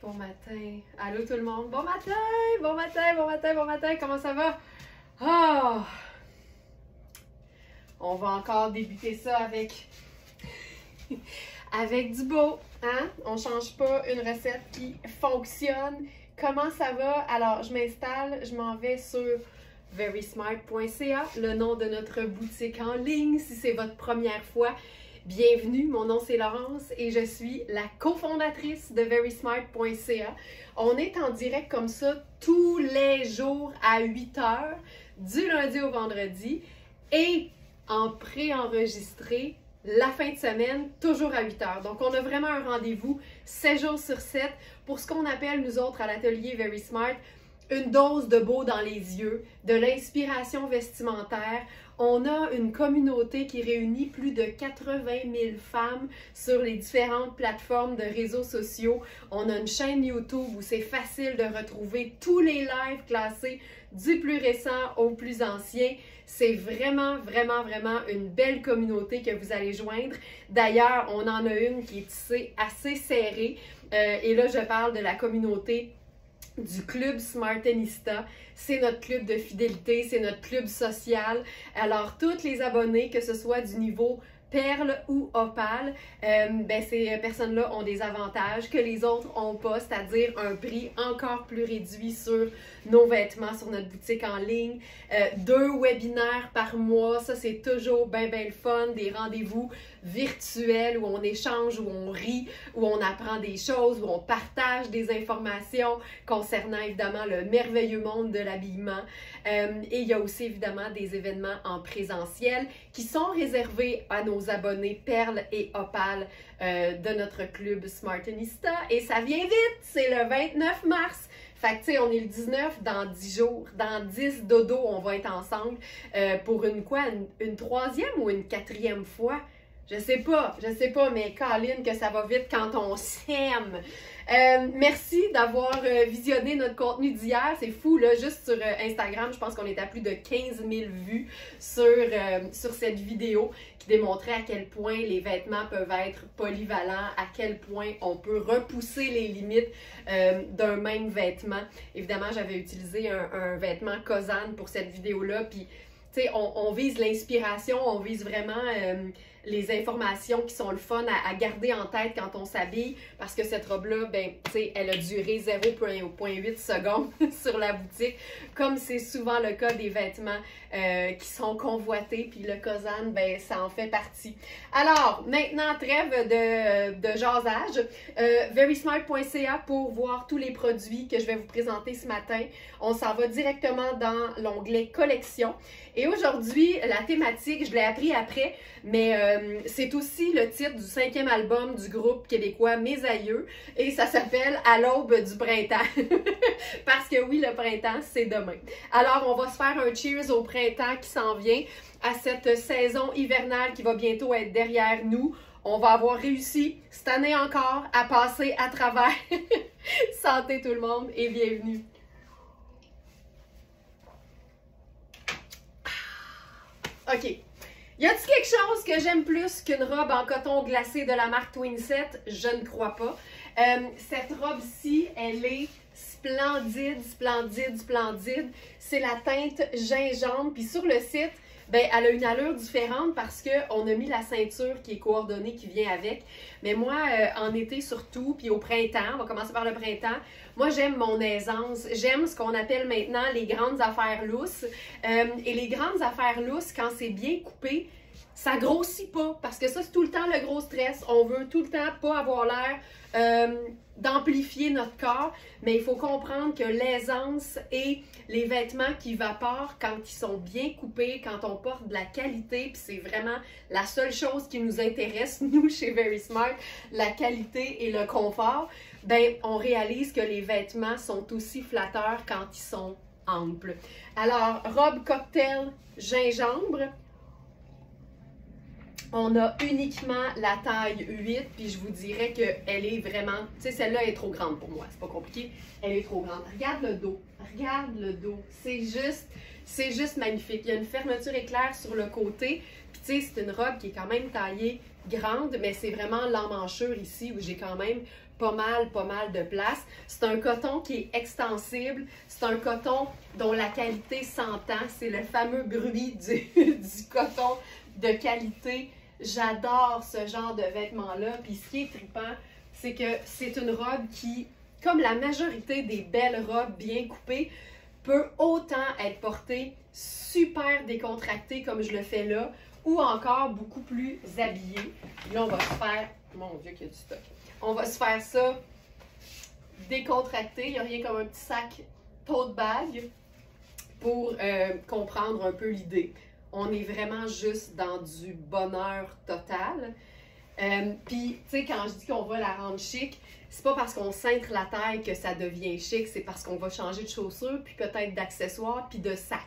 Bon matin. Allô tout le monde. Bon matin, bon matin, bon matin, bon matin. Comment ça va? Oh! On va encore débuter ça avec du beau. Hein? On change pas une recette qui fonctionne. Comment ça va? Alors, je m'installe, je m'en vais sur verysmart.ca, le nom de notre boutique en ligne. Si c'est votre première fois, bienvenue. Mon nom c'est Laurence et je suis la cofondatrice de verysmart.ca. On est en direct comme ça tous les jours à 8 h, du lundi au vendredi, et en pré-enregistré la fin de semaine, toujours à 8 h. Donc, on a vraiment un rendez-vous 7 jours sur 7 pour ce qu'on appelle, nous autres, à l'atelier Verysmart, une dose de beau dans les yeux, de l'inspiration vestimentaire. On a une communauté qui réunit plus de 80 000 femmes sur les différentes plateformes de réseaux sociaux. On a une chaîne YouTube où c'est facile de retrouver tous les lives classés du plus récent au plus ancien. C'est vraiment, vraiment, vraiment une belle communauté que vous allez joindre. D'ailleurs, on en a une qui est tissée assez serrée. Et là, je parle de la communauté du club Smartenista. C'est notre club de fidélité, c'est notre club social. Alors, tous les abonnés, que ce soit du niveau perle ou opale, ces personnes-là ont des avantages que les autres n'ont pas, c'est-à-dire un prix encore plus réduit sur nos vêtements, sur notre boutique en ligne. 2 webinaires par mois, ça c'est toujours bien le fun, des rendez-vous virtuels où on échange, où on rit, où on apprend des choses, où on partage des informations concernant évidemment le merveilleux monde de l'habillement. Et il y a aussi évidemment des événements en présentiel qui sont réservés à nos abonnés perles et opales de notre club Smartenista. Et ça vient vite, c'est le 29 mars. Fait que tu sais, on est le 19, dans 10 jours, dans 10 dodo, on va être ensemble pour une 3e ou une 4e fois? Je sais pas, mais Colin, que ça va vite quand on s'aime. Merci d'avoir visionné notre contenu d'hier. C'est fou, là, juste sur Instagram, je pense qu'on est à plus de 15 000 vues sur cette vidéo qui démontrait à quel point les vêtements peuvent être polyvalents, à quel point on peut repousser les limites d'un même vêtement. Évidemment, j'avais utilisé un vêtement Kozan pour cette vidéo-là, puis tu sais, on vise l'inspiration, on vise vraiment les informations qui sont le fun à garder en tête quand on s'habille, parce que cette robe-là, ben, tu sais, elle a duré 0,8 secondes sur la boutique, comme c'est souvent le cas des vêtements qui sont convoités, puis le Kozan, ben, ça en fait partie. Alors, maintenant, trêve de jasage, verysmart.ca pour voir tous les produits que je vais vous présenter ce matin. On s'en va directement dans l'onglet collection. Et aujourd'hui, la thématique, je l'ai appris après, mais c'est aussi le titre du 5e album du groupe québécois Mes Aïeux, et ça s'appelle « À l'aube du printemps ». Parce que oui, le printemps, c'est demain. Alors, on va se faire un cheers au printemps qui s'en vient, à cette saison hivernale qui va bientôt être derrière nous. On va avoir réussi, cette année encore, à passer à travers. Santé tout le monde et bienvenue. OK. Y a-t-il quelque chose que j'aime plus qu'une robe en coton glacé de la marque Twinset? Je ne crois pas. Cette robe-ci, elle est splendide, splendide, splendide. C'est la teinte gingembre. Puis sur le site, ben, elle a une allure différente parce qu'on a mis la ceinture qui est coordonnée, qui vient avec. Mais moi, en été surtout, puis au printemps, on va commencer par le printemps, moi j'aime mon aisance. J'aime ce qu'on appelle maintenant les grandes affaires lousses. Et les grandes affaires lousses, quand c'est bien coupé, ça grossit pas, parce que ça, c'est tout le temps le gros stress. On veut tout le temps pas avoir l'air d'amplifier notre corps, mais il faut comprendre que l'aisance et les vêtements qui évaporent, quand ils sont bien coupés, quand on porte de la qualité, puis c'est vraiment la seule chose qui nous intéresse, nous, chez Verysmart, la qualité et le confort, ben on réalise que les vêtements sont aussi flatteurs quand ils sont amples. Alors, robe cocktail gingembre. On a uniquement la taille 8, puis je vous dirais qu'elle est vraiment... Tu sais, celle-là est trop grande pour moi, c'est pas compliqué. Elle est trop grande. Regarde le dos, regarde le dos. C'est juste magnifique. Il y a une fermeture éclair sur le côté, puis tu sais, c'est une robe qui est quand même taillée grande, mais c'est vraiment l'emmanchure ici où j'ai quand même pas mal de place. C'est un coton qui est extensible, c'est un coton dont la qualité s'entend, c'est le fameux bruit du coton de qualité. J'adore ce genre de vêtements-là, puis ce qui est trippant, c'est que c'est une robe qui, comme la majorité des belles robes bien coupées, peut autant être portée super décontractée comme je le fais là, ou encore beaucoup plus habillée. Là, on va se faire... Mon Dieu, qu'il y a du stock. On va se faire ça décontracté. Il n'y a rien comme un petit sac tote bag pour comprendre un peu l'idée. On est vraiment juste dans du bonheur total. Puis, tu sais, quand je dis qu'on va la rendre chic, c'est pas parce qu'on cintre la taille que ça devient chic, c'est parce qu'on va changer de chaussures, puis peut-être d'accessoires, puis de sacs.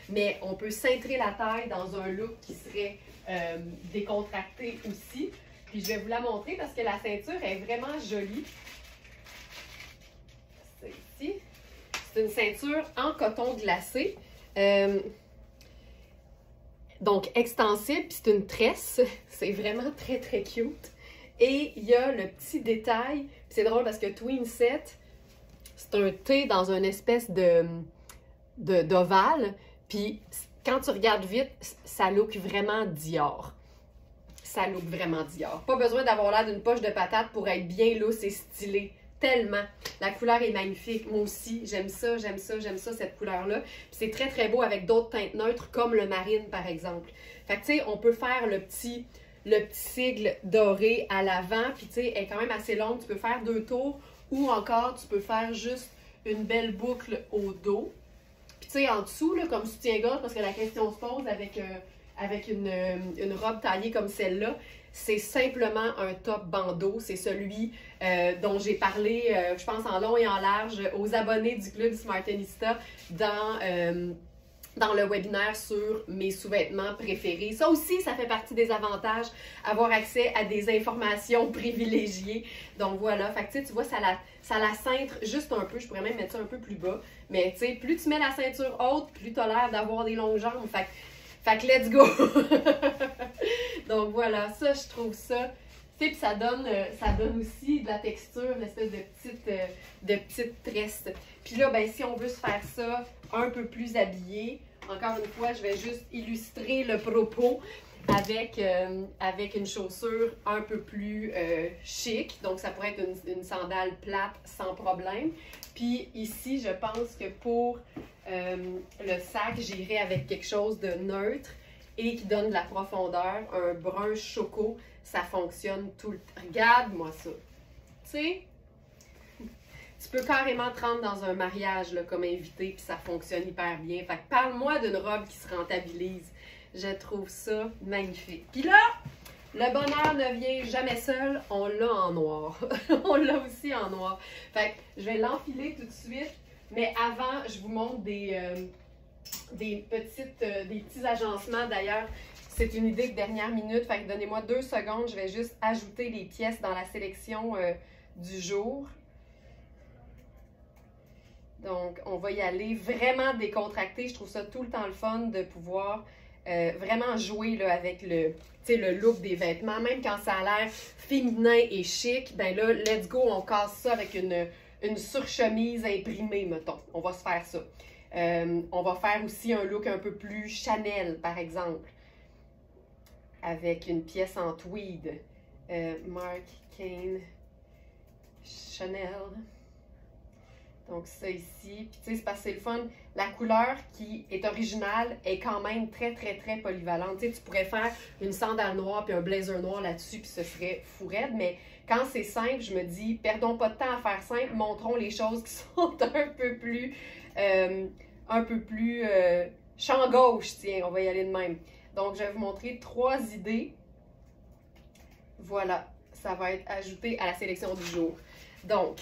Mais on peut cintrer la taille dans un look qui serait décontracté aussi. Puis je vais vous la montrer parce que la ceinture est vraiment jolie. C'est ici. C'est une ceinture en coton glacé. Donc extensible, puis c'est une tresse. C'est vraiment très cute. Et il y a le petit détail, c'est drôle parce que Tween Set, c'est un T dans une espèce d'ovale, puis quand tu regardes vite, ça look vraiment Dior. Ça look vraiment Dior. Pas besoin d'avoir l'air d'une poche de patate pour être bien lousse et stylé. Tellement. La couleur est magnifique. Moi aussi, j'aime ça, cette couleur-là. C'est très beau avec d'autres teintes neutres, comme le marine, par exemple. Fait que, tu sais, on peut faire le petit sigle doré à l'avant, puis tu sais, elle est quand même assez longue. Tu peux faire 2 tours, ou encore, tu peux faire juste une belle boucle au dos. Puis tu sais, en dessous, là, comme soutien-gorge, parce que la question se pose avec une robe taillée comme celle-là, c'est simplement un top bandeau. C'est celui dont j'ai parlé, je pense, en long et en large aux abonnés du Club Smartenista dans le webinaire sur mes sous-vêtements préférés. Ça aussi, ça fait partie des avantages, avoir accès à des informations privilégiées. Donc voilà, fait que tu vois, ça la cintre juste un peu. Je pourrais même mettre ça un peu plus bas. Mais tu sais, plus tu mets la ceinture haute, plus tu as l'air d'avoir des longues jambes. Fait que let's go! Donc voilà, ça, je trouve ça. Puis ça donne aussi de la texture, une espèce de petite tresse. Puis là, ben, si on veut se faire ça un peu plus habillé, encore une fois, je vais juste illustrer le propos avec une chaussure un peu plus chic. Donc, ça pourrait être une sandale plate sans problème. Puis ici, je pense que pour le sac, j'irai avec quelque chose de neutre et qui donne de la profondeur. Un brun choco, ça fonctionne tout le temps. Regarde-moi ça. Tu sais, tu peux carrément te rendre dans un mariage là, comme invité, puis ça fonctionne hyper bien. Fait que parle-moi d'une robe qui se rentabilise. Je trouve ça magnifique. Puis là, le bonheur ne vient jamais seul, on l'a en noir. On l'a aussi en noir. Fait que je vais l'enfiler tout de suite, mais avant, je vous montre des petits agencements. D'ailleurs, c'est une idée de dernière minute, fait que donnez-moi 2 secondes, je vais juste ajouter les pièces dans la sélection du jour. Donc, on va y aller vraiment décontracté. Je trouve ça tout le temps le fun de pouvoir vraiment jouer là, avec le look des vêtements. Même quand ça a l'air féminin et chic, ben là, let's go, on casse ça avec une surchemise imprimée, mettons. On va se faire ça. On va faire aussi un look un peu plus Chanel, par exemple, avec une pièce en tweed. Marc Kane Chanel. Donc ça ici, puis tu sais, c'est parce que c'est le fun. La couleur qui est originale est quand même très polyvalente. Tu sais, tu pourrais faire une sandale noire puis un blazer noir là-dessus, puis ce serait fou raide. Mais quand c'est simple, je me dis, perdons pas de temps à faire simple, montrons les choses qui sont un peu plus champ gauche, tiens, on va y aller de même. Donc, je vais vous montrer 3 idées. Voilà, ça va être ajouté à la sélection du jour. Donc,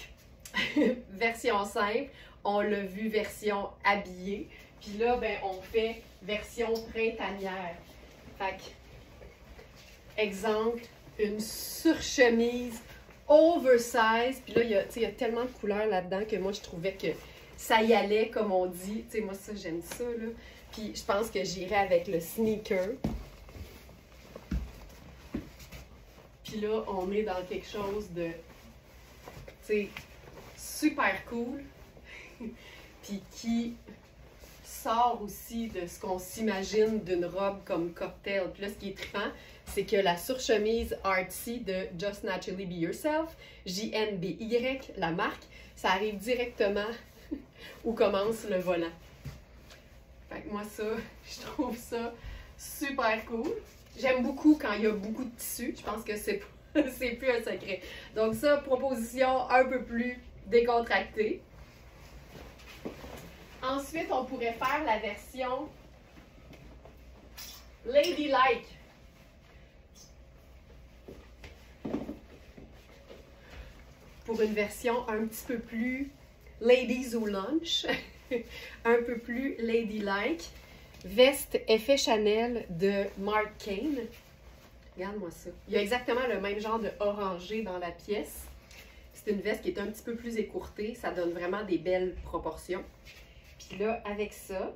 version simple, on l'a vu version habillée, puis là, ben, on fait version printanière. Fait que, exemple, une surchemise oversize, puis là, il y a tellement de couleurs là-dedans que moi, je trouvais que ça y allait, comme on dit. Tu sais, moi, ça, j'aime ça, là. Puis, je pense que j'irai avec le sneaker. Puis là, on est dans quelque chose de, tu sais, super cool. Puis qui sort aussi de ce qu'on s'imagine d'une robe comme cocktail. Puis là, ce qui est trippant, c'est que la surchemise artsy de Just Naturally Be Yourself, JNBY, la marque, ça arrive directement où commence le volant. Fait que moi, ça, je trouve ça super cool. J'aime beaucoup quand il y a beaucoup de tissu. Je pense que c'est plus un secret. Donc ça, proposition un peu plus décontractée. Ensuite, on pourrait faire la version Ladylike. Pour une version un petit peu plus Ladies ou Lunch, un peu plus Ladylike. Veste effet Chanel de Marc Cain. Regarde-moi ça. Il y a exactement le même genre de orangé dans la pièce. C'est une veste qui est un petit peu plus écourtée. Ça donne vraiment des belles proportions. Puis là, avec ça,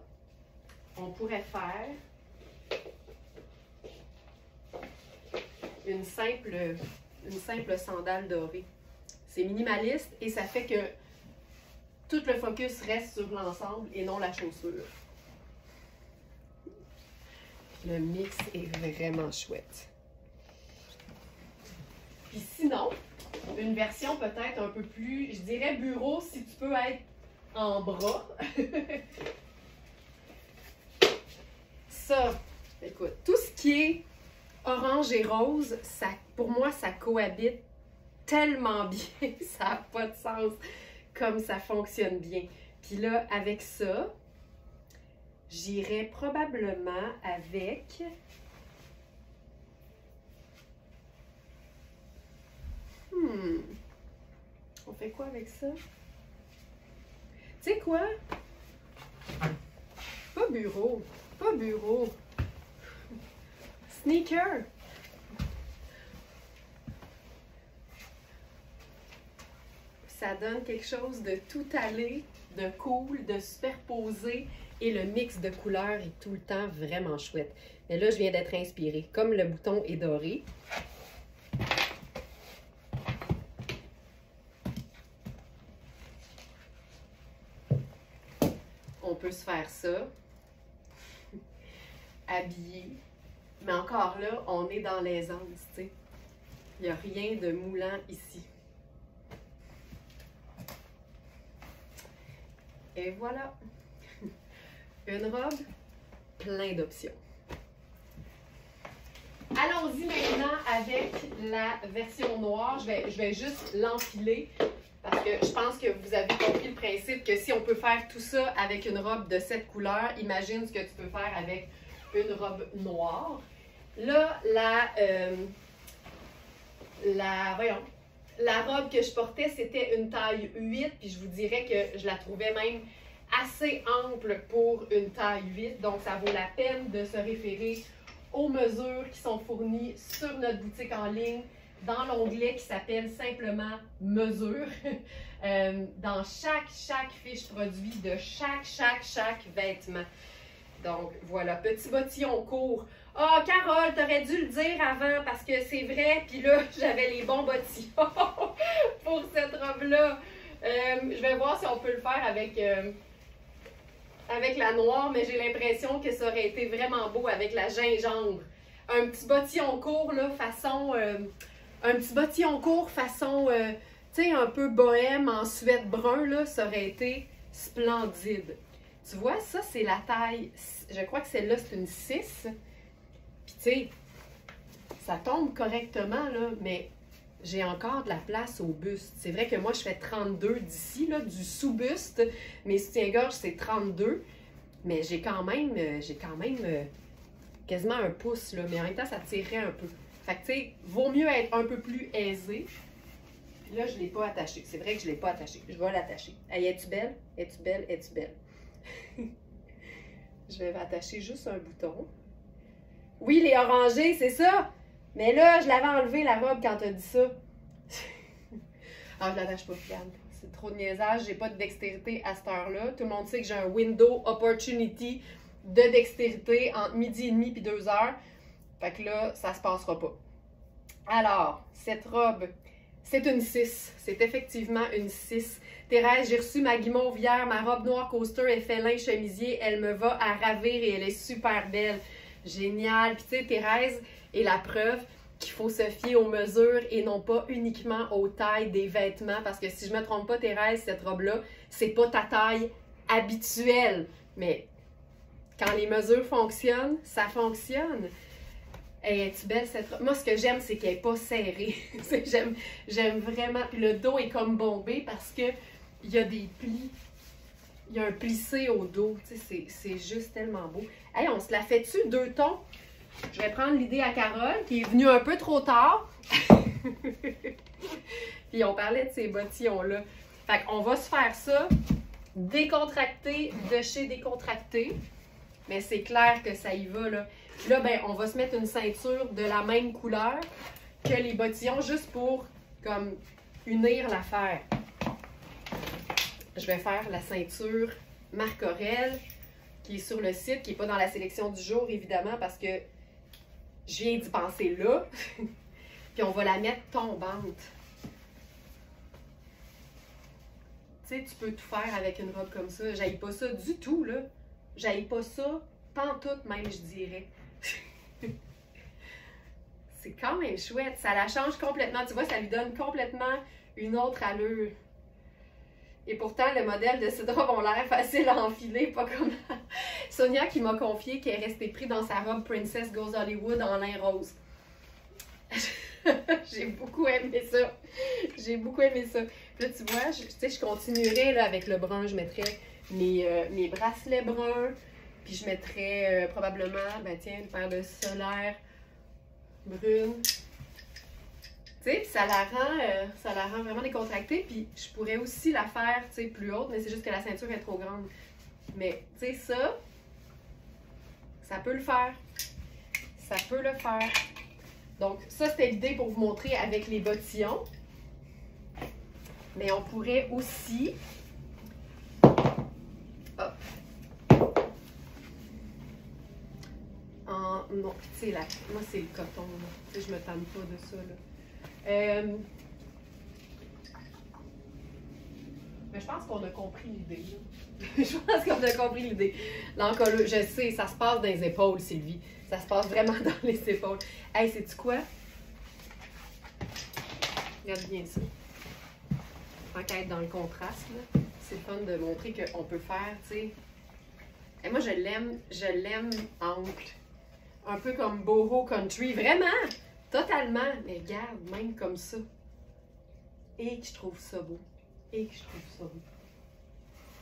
on pourrait faire une simple sandale dorée. C'est minimaliste et ça fait que tout le focus reste sur l'ensemble et non la chaussure. Le mix est vraiment chouette. Puis sinon, une version peut-être un peu plus, je dirais bureau si tu peux être en bras. Ça, écoute, tout ce qui est orange et rose, ça, pour moi, ça cohabite tellement bien. Ça n'a pas de sens comme ça fonctionne bien. Puis là, avec ça, j'irais probablement avec on fait quoi avec ça? Tu sais quoi? Pas bureau. Pas bureau. Sneaker. Ça donne quelque chose de tout allé, de cool, de superposé. Et le mix de couleurs est tout le temps vraiment chouette. Mais là, je viens d'être inspirée. Comme le bouton est doré, on peut se faire ça, habillé. Mais encore là, on est dans l'aisance, tu sais. Il n'y a rien de moulant ici. Et voilà. Une robe, plein d'options. Allons-y maintenant avec la version noire. Je vais juste l'enfiler parce que je pense que vous avez compris le principe que si on peut faire tout ça avec une robe de cette couleur, imagine ce que tu peux faire avec une robe noire. Là, la robe que je portais, c'était une taille 8, puis je vous dirais que je la trouvais même assez ample pour une taille 8, donc ça vaut la peine de se référer aux mesures qui sont fournies sur notre boutique en ligne dans l'onglet qui s'appelle simplement mesures. Dans chaque fiche produit de chaque vêtement. Donc voilà, petit bottillon court. Ah, Carole, t'aurais dû le dire avant parce que c'est vrai, puis là, j'avais les bons bottillons pour cette robe-là. Je vais voir si on peut le faire avec la noire, mais j'ai l'impression que ça aurait été vraiment beau avec la gingembre. Un petit bottillon court, là, façon... tu sais, un peu bohème en suède brun, là, ça aurait été splendide. Tu vois, ça, c'est la taille... Je crois que celle-là, c'est une 6. Puis, tu sais, ça tombe correctement, là, mais j'ai encore de la place au buste. C'est vrai que moi, je fais 32 d'ici, là, du sous-buste. Mes soutiens-gorge, c'est 32. Mais j'ai quand même quasiment un pouce, là. Mais en même temps, ça tirerait un peu. Fait que, tu sais, vaut mieux être un peu plus aisé. Puis là, je ne l'ai pas attaché. C'est vrai que je ne l'ai pas attaché. Je vais l'attacher. Hey, es-tu belle? Es-tu belle? Es-tu belle? Je vais attacher juste un bouton. Oui, les orangés, c'est ça! Mais là, je l'avais enlevé la robe quand t'as dit ça. Ah, je l'attache pas, regarde. C'est trop de niaisage, j'ai pas de dextérité à cette heure-là. Tout le monde sait que j'ai un window opportunity de dextérité entre midi et demi puis 2 heures. Fait que là, ça se passera pas. Alors, cette robe, c'est une 6. C'est effectivement une 6. Thérèse, j'ai reçu ma guimauve hier, ma robe noire coaster effet lin chemisier. Elle me va à ravir et elle est super belle. Génial. Puis tu sais, Thérèse est la preuve qu'il faut se fier aux mesures et non pas uniquement aux tailles des vêtements. Parce que si je me trompe pas, Thérèse, cette robe-là, c'est pas ta taille habituelle. Mais quand les mesures fonctionnent, ça fonctionne. Hey, es-tu belle cette robe? Moi, ce que j'aime, c'est qu'elle n'est pas serrée. J'aime vraiment. Puis le dos est comme bombé parce que il y a des plis. Il y a un plissé au dos. Tu sais, c'est juste tellement beau. Hey, on se la fait-tu 2 tons? Je vais prendre l'idée à Carole, qui est venue un peu trop tard. Puis on parlait de ces bottillons-là. Fait qu'on va se faire ça décontracté de chez décontracté. Mais c'est clair que ça y va, là. Là, ben, on va se mettre une ceinture de la même couleur que les bottillons, juste pour, comme, unir l'affaire. Je vais faire la ceinture Marc Aurèle, qui est sur le site, qui n'est pas dans la sélection du jour, évidemment, parce que je viens d'y penser là. Puis on va la mettre tombante. Tu sais, tu peux tout faire avec une robe comme ça. J'haïs pas ça du tout, là. J'haïs pas ça, pantoute même, je dirais. C'est quand même chouette. Ça la change complètement. Tu vois, ça lui donne complètement une autre allure. Et pourtant, le modèle de cette robe a l'air facile à enfiler, pas comme Sonia qui m'a confié qu'elle est restée prise dans sa robe Princess Goes Hollywood en lin rose. J'ai beaucoup aimé ça. J'ai beaucoup aimé ça. Là, tu vois, je continuerai là, avec le brun. Je mettrais mes bracelets bruns. Puis je mettrais probablement, ben tiens, une paire de solaires brunes. Tu sais, ça la rend vraiment décontractée. Puis je pourrais aussi la faire, tu sais, plus haute, mais c'est juste que la ceinture est trop grande. Mais, tu sais, ça peut le faire. Ça peut le faire. Donc, ça, c'était l'idée pour vous montrer avec les bottillons. Mais on pourrait aussi... Hop. Non, tu sais, moi, c'est le coton, là. Tu sais, je me tente pas de ça, là. Mais je pense qu'on a compris l'idée, là. Je pense qu'on a compris l'idée. L'encolure, je sais, ça se passe dans les épaules, Sylvie. Ça se passe vraiment dans les épaules. Hey, sais-tu quoi? Regarde bien ça. Tant qu'à être dans le contraste, là, c'est le fun de montrer qu'on peut faire, tu sais. Et moi, je l'aime ample. Un peu comme boho country. Vraiment! Totalement! Mais regarde, même comme ça. Et que je trouve ça beau. Et que je trouve ça beau.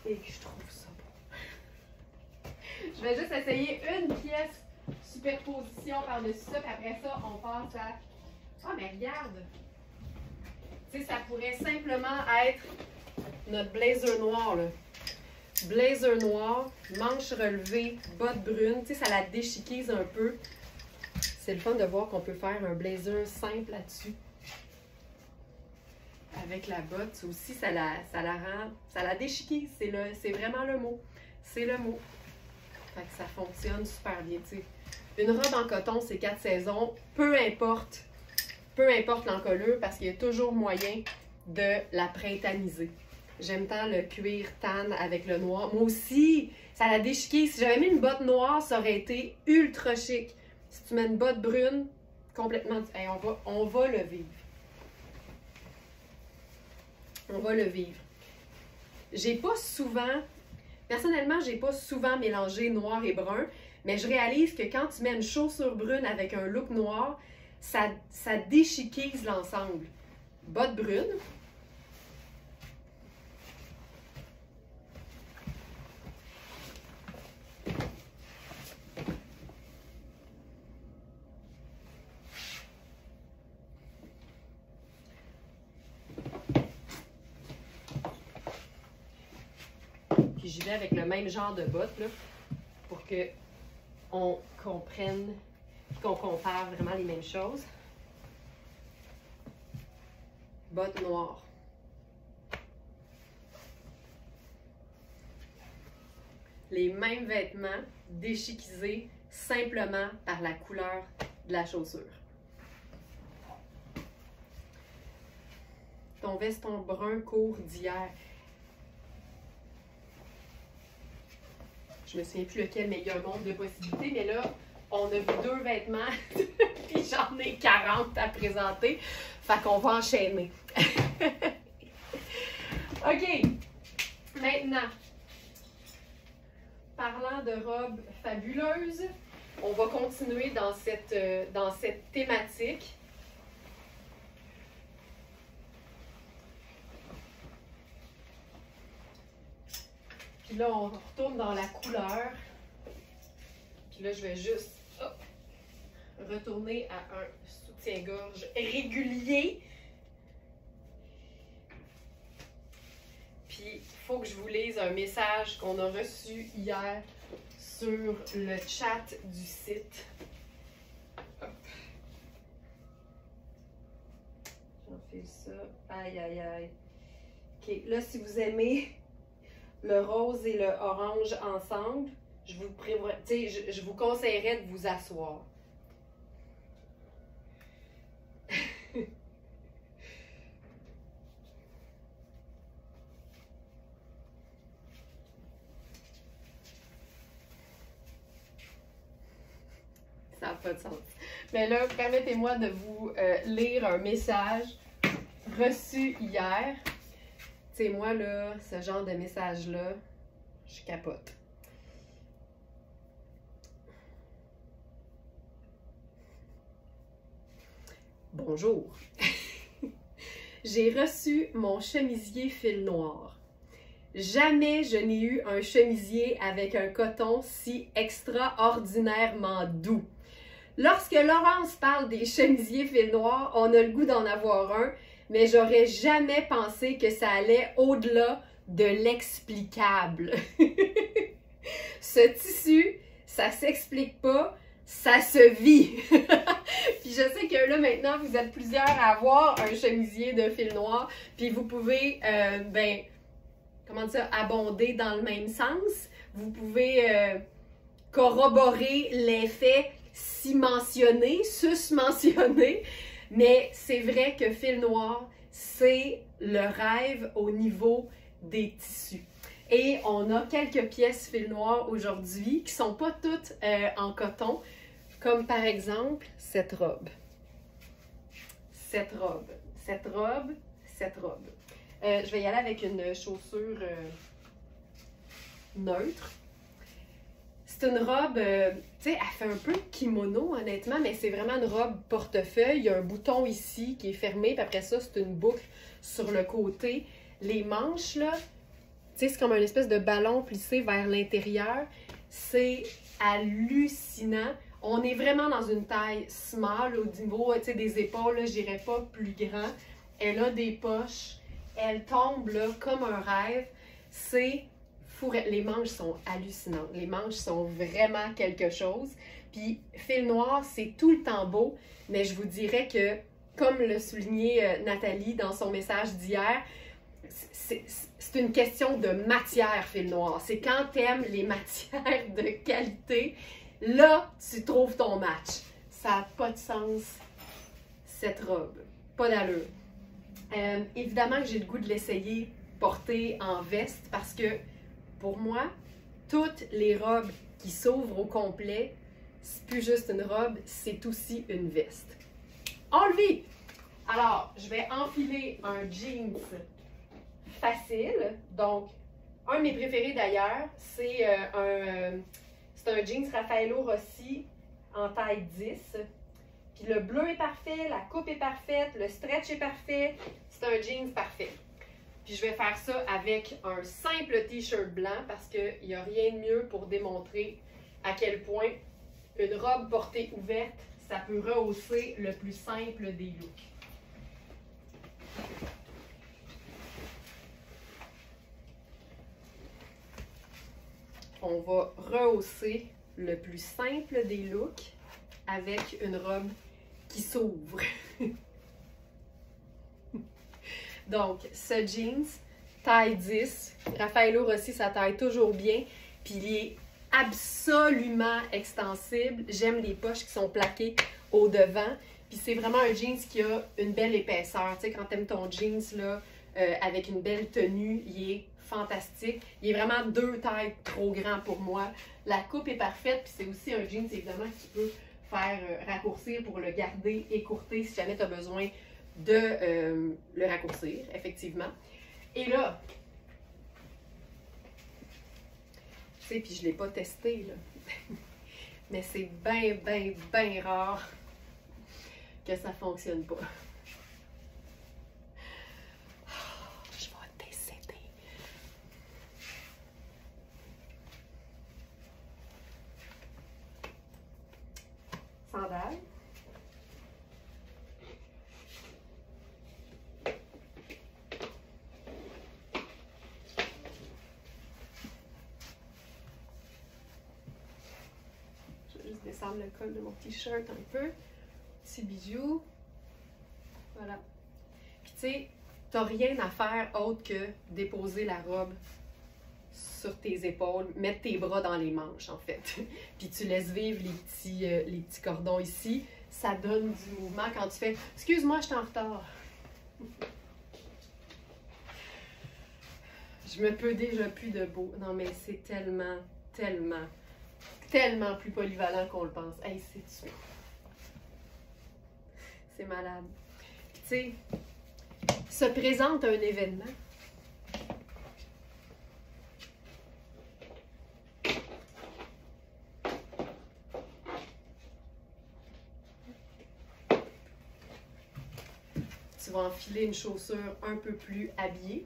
Et que je trouve ça beau. Je vais juste essayer une pièce superposition par-dessus ça, puis après ça, on passe à... Ah, mais regarde! Tu sais, ça pourrait simplement être notre blazer noir, là. Blazer noir, manches relevées, bottes brunes. Tu sais, ça la déchiquise un peu. C'est le fun de voir qu'on peut faire un blazer simple là-dessus. Avec la botte, ça aussi, ça la déchiquise. C'est vraiment le mot. C'est le mot. Fait que ça fonctionne super bien, tu sais. Une robe en coton, c'est 4 saisons. Peu importe l'encolure, parce qu'il y a toujours moyen de la printaniser. J'aime tant le cuir tan avec le noir. Moi aussi, ça la déchiquise. Si j'avais mis une botte noire, ça aurait été ultra chic. Si tu mets une botte brune, complètement... Hey, on va le vivre. On va le vivre. J'ai pas souvent... Personnellement, j'ai pas souvent mélangé noir et brun, mais je réalise que quand tu mets une chaussure brune avec un look noir, ça déchiquise l'ensemble. Botte brune. Puis j'y vais avec le même genre de bottes, là, pour qu'on comprenne, qu'on compare vraiment les mêmes choses. Bottes noires. Les mêmes vêtements déchiquisés simplement par la couleur de la chaussure. ton veston brun court d'hier. Je me souviens plus lequel, mais il y a un nombre de possibilités. Mais là, on a vu 2 vêtements, puis j'en ai 40 à présenter. Fait qu'on va enchaîner. OK. Maintenant, parlant de robes fabuleuses, on va continuer dans cette thématique. Puis là, on retourne dans la couleur. Puis là, je vais juste retourner à un soutien-gorge régulier. Puis, il faut que je vous lise un message qu'on a reçu hier sur le chat du site. Hop. J'enfile ça. Aïe, aïe, aïe. OK, là, si vous aimez le rose et le orange ensemble, je vous conseillerais de vous asseoir. Ça n'a pas de sens. Mais là, permettez-moi de vous lire un message reçu hier. Tu sais, moi, là, ce genre de message-là, je capote. Bonjour. J'ai reçu mon chemisier fil noir. Jamais je n'ai eu un chemisier avec un coton si extraordinairement doux. Lorsque Laurence parle des chemisiers fil noir, on a le goût d'en avoir un, mais j'aurais jamais pensé que ça allait au-delà de l'explicable. Ce tissu, ça s'explique pas, ça se vit. Puis je sais que là, maintenant, vous êtes plusieurs à avoir un chemisier de fil noir, puis vous pouvez, abonder dans le même sens. Vous pouvez corroborer l'effet si mentionné, sus-mentionné, mais c'est vrai que fil noir, c'est le rêve au niveau des tissus. Et on a quelques pièces fil noir aujourd'hui qui sont pas toutes en coton, comme par exemple cette robe. Cette robe. Je vais y aller avec une chaussure neutre. C'est une robe, tu sais, elle fait un peu kimono, honnêtement, mais c'est vraiment une robe portefeuille. Il y a un bouton ici qui est fermé, puis après ça, c'est une boucle sur le côté. Les manches, là, tu sais, c'est comme une espèce de ballon plissé vers l'intérieur. C'est hallucinant. On est vraiment dans une taille small au niveau, tu sais, des épaules, je dirais pas plus grand. Elle a des poches. Elle tombe, là, comme un rêve. C'est fou. Les manches sont hallucinantes. Les manches sont vraiment quelque chose. Puis, fil noir, c'est tout le temps beau. Mais je vous dirais que, comme le soulignait Nathalie dans son message d'hier, c'est une question de matière, fil noir. C'est quand tu aimes les matières de qualité, là, tu trouves ton match. Ça n'a pas de sens, cette robe. Pas d'allure. Évidemment que j'ai le goût de l'essayer porter en veste parce que, pour moi, toutes les robes qui s'ouvrent au complet, c'est plus juste une robe, c'est aussi une veste. Enlevé! Alors, je vais enfiler un jeans facile. Donc, un de mes préférés d'ailleurs, c'est un jeans Raffaello Rossi en taille 10. Puis le bleu est parfait, la coupe est parfaite, le stretch est parfait. C'est un jeans parfait. Puis je vais faire ça avec un simple t-shirt blanc parce qu'il n'y a rien de mieux pour démontrer à quel point une robe portée ouverte, ça peut rehausser le plus simple des looks. On va rehausser le plus simple des looks avec une robe qui s'ouvre. Donc, ce jeans, taille 10, Raffaello Rossi, ça taille toujours bien, puis il est absolument extensible. J'aime les poches qui sont plaquées au devant, Puis c'est vraiment un jeans qui a une belle épaisseur. Tu sais, quand tu aimes ton jeans là, avec une belle tenue, il est fantastique. Il est vraiment 2 tailles trop grand pour moi. La coupe est parfaite, puis c'est aussi un jeans évidemment qui peut faire raccourcir pour le garder écourté si jamais tu as besoin de le raccourcir, effectivement. Et là, tu sais, puis je ne l'ai pas testé, là. Mais c'est bien rare que ça ne fonctionne pas. Je vais décéder. Sandales. Descendre le col de mon t-shirt un peu. Petit bijou. Voilà. Puis tu sais, t'as rien à faire autre que déposer la robe sur tes épaules, mettre tes bras dans les manches en fait. Puis tu laisses vivre les petits cordons ici. Ça donne du mouvement quand tu fais « Excuse-moi, je suis en retard. » Je me peux déjà plus debout. Non mais c'est tellement plus polyvalent qu'on le pense. Hey, c'est malade. Puis tu sais, se présente un événement. Tu vas enfiler une chaussure un peu plus habillée.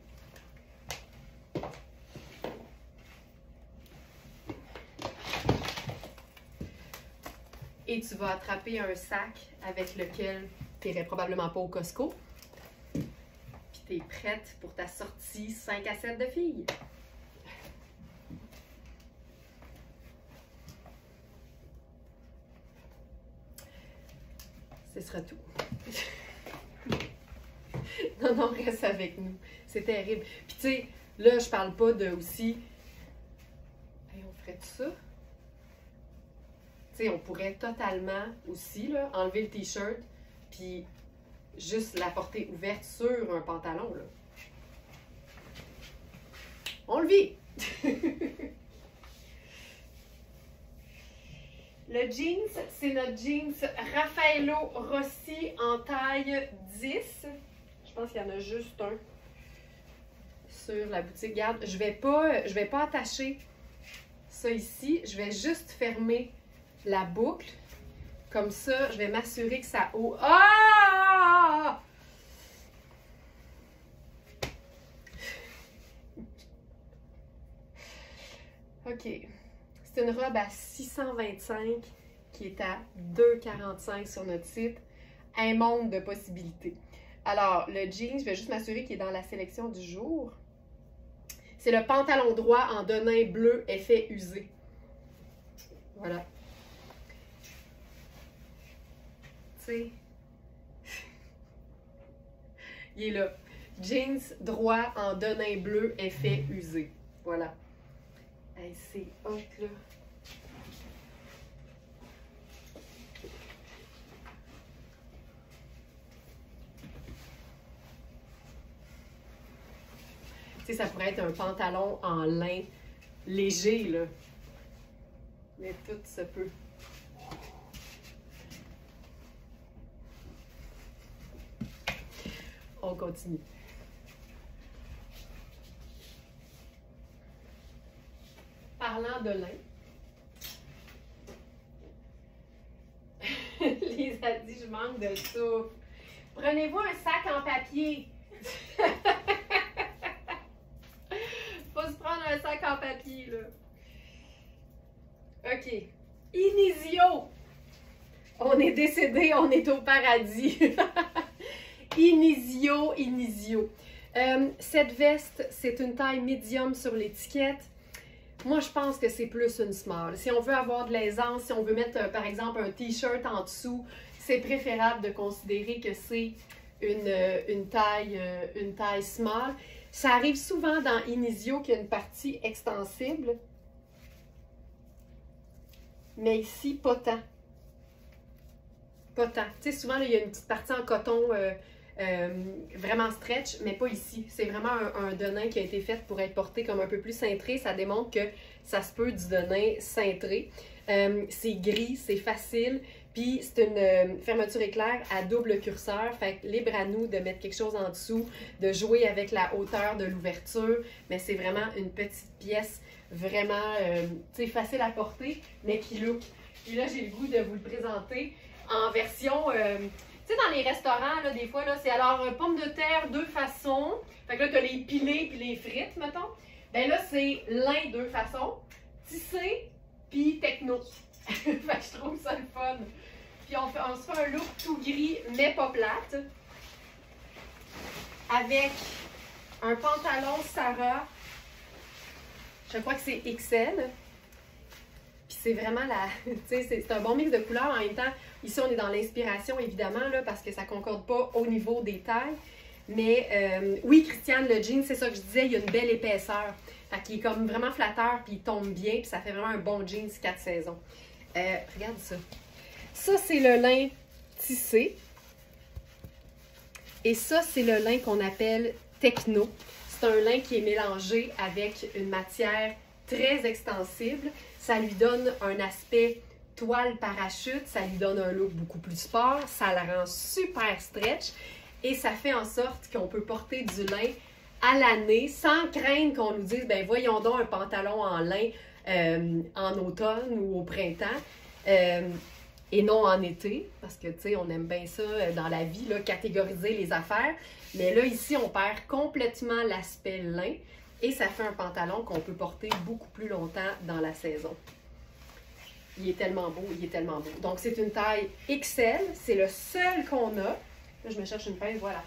Et tu vas attraper un sac avec lequel tu n'irais probablement pas au Costco. Puis tu es prête pour ta sortie 5 à 7 de filles. Ce sera tout. Non, reste avec nous. C'est terrible. Puis tu sais, là, je parle pas de aussi... Hey, on ferait tout ça? Tu sais, on pourrait totalement aussi là, enlever le t-shirt puis juste la porter ouverte sur un pantalon. Là. On le vit! Le jeans, c'est notre jeans Raffaello Rossi en taille 10. Je pense qu'il y en a juste un sur la boutique. Regarde, je vais pas attacher ça ici. Je vais juste fermer la boucle. Comme ça, je vais m'assurer que ça ouvre. Ah! OK. C'est une robe à 625 qui est à 2,45 sur notre site. Un monde de possibilités. Alors, le jean, je vais juste m'assurer qu'il est dans la sélection du jour. C'est le pantalon droit en denim bleu effet usé. Voilà. Tu sais, il est là. Jeans droit en denim bleu effet usé. Voilà. Hey, c'est hot, là. Tu sais, ça pourrait être un pantalon en lin léger, là. Mais tout se peut. On continue. Parlant de lin, Lisa dit, je manque de souffle. Prenez-vous un sac en papier. Faut se prendre un sac en papier, là. OK. Inisio. On est décédé, on est au paradis. Inisio. Cette veste, c'est une taille médium sur l'étiquette. Moi, je pense que c'est plus une small. Si on veut avoir de l'aisance, si on veut mettre, par exemple, un t-shirt en dessous, c'est préférable de considérer que c'est une taille small. Ça arrive souvent dans Inisio qu'il y a une partie extensible. Mais ici, pas tant. Pas tant. Tu sais, souvent, là, il y a une petite partie en coton vraiment stretch, mais pas ici. C'est vraiment un denim qui a été fait pour être porté comme un peu plus cintré. Ça démontre que ça se peut du denim cintré. C'est gris, c'est facile. Puis c'est une fermeture éclair à double curseur. Fait que libre à nous de mettre quelque chose en dessous, de jouer avec la hauteur de l'ouverture. Mais c'est vraiment une petite pièce vraiment facile à porter, mais qui look. Et là, j'ai le goût de vous le présenter en version... tu sais, dans les restaurants, là, des fois, là, c'est alors pommes de terre, deux façons. Fait que là, tu as les pilés puis les frites, mettons. Ben là, c'est lin, deux façons. Tissé puis techno. Fait que je trouve ça le fun. Puis on se fait un look tout gris, mais pas plate. Avec un pantalon Sarah. Je crois que c'est XL. Puis c'est vraiment la... Tu sais, c'est un bon mix de couleurs. En même temps, ici, on est dans l'inspiration, évidemment, là, parce que ça ne concorde pas au niveau des tailles. Mais oui, Christiane, le jean, c'est ça que je disais, il y a une belle épaisseur. Fait qu'il est comme vraiment flatteur, puis il tombe bien, puis ça fait vraiment un bon jeans 4 saisons. Regarde ça. Ça, c'est le lin tissé. Et ça, c'est le lin qu'on appelle techno. C'est un lin qui est mélangé avec une matière très extensible. Ça lui donne un aspect toile parachute, ça lui donne un look beaucoup plus sport, ça la rend super stretch et ça fait en sorte qu'on peut porter du lin à l'année sans craindre qu'on nous dise, ben voyons donc un pantalon en lin en automne ou au printemps et non en été, parce que tu sais, on aime bien ça dans la vie, là, catégoriser les affaires, mais là ici on perd complètement l'aspect lin et ça fait un pantalon qu'on peut porter beaucoup plus longtemps dans la saison. Il est tellement beau, il est tellement beau. Donc, c'est une taille XL. C'est le seul qu'on a. Là, je me cherche une pince, voilà.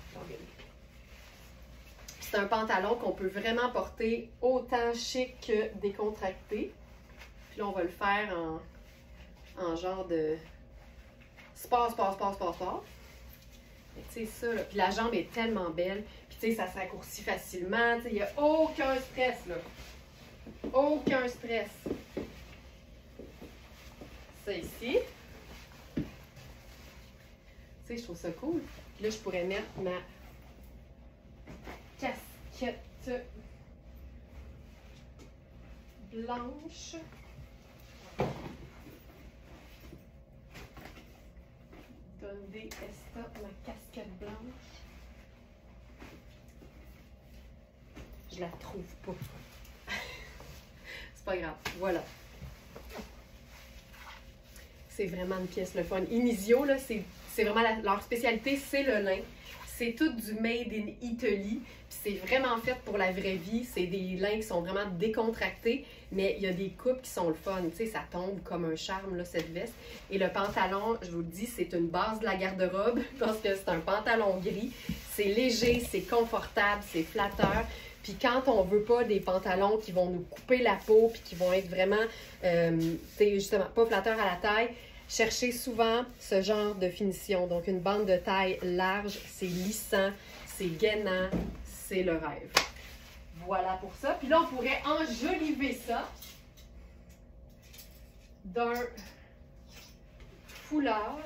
C'est un pantalon qu'on peut vraiment porter autant chic que décontracté. Puis là, on va le faire en genre de sport. Tu sais, ça, là. Puis la jambe est tellement belle. Puis tu sais, ça se raccourcit facilement. Tu sais, il n'y a aucun stress, là. Aucun stress. Ça ici. Tu sais, je trouve ça cool. Puis là, je pourrais mettre ma casquette blanche. Donde esta ma casquette blanche? Je la trouve pas. C'est pas grave. Voilà. C'est vraiment une pièce le fun. Inisio, là, c'est vraiment leur spécialité, c'est le lin. C'est tout du made in Italy. Puis c'est vraiment fait pour la vraie vie. C'est des lins qui sont vraiment décontractés, mais il y a des coupes qui sont le fun. Tu sais, ça tombe comme un charme, là, cette veste. Et le pantalon, je vous le dis, c'est une base de la garde-robe parce que c'est un pantalon gris. C'est léger, c'est confortable, c'est flatteur. Puis quand on veut pas des pantalons qui vont nous couper la peau puis qui vont être vraiment, justement, pas flatteurs à la taille, cherchez souvent ce genre de finition. Donc une bande de taille large, c'est lissant, c'est gainant, c'est le rêve. Voilà pour ça. Puis là, on pourrait enjoliver ça d'un foulard.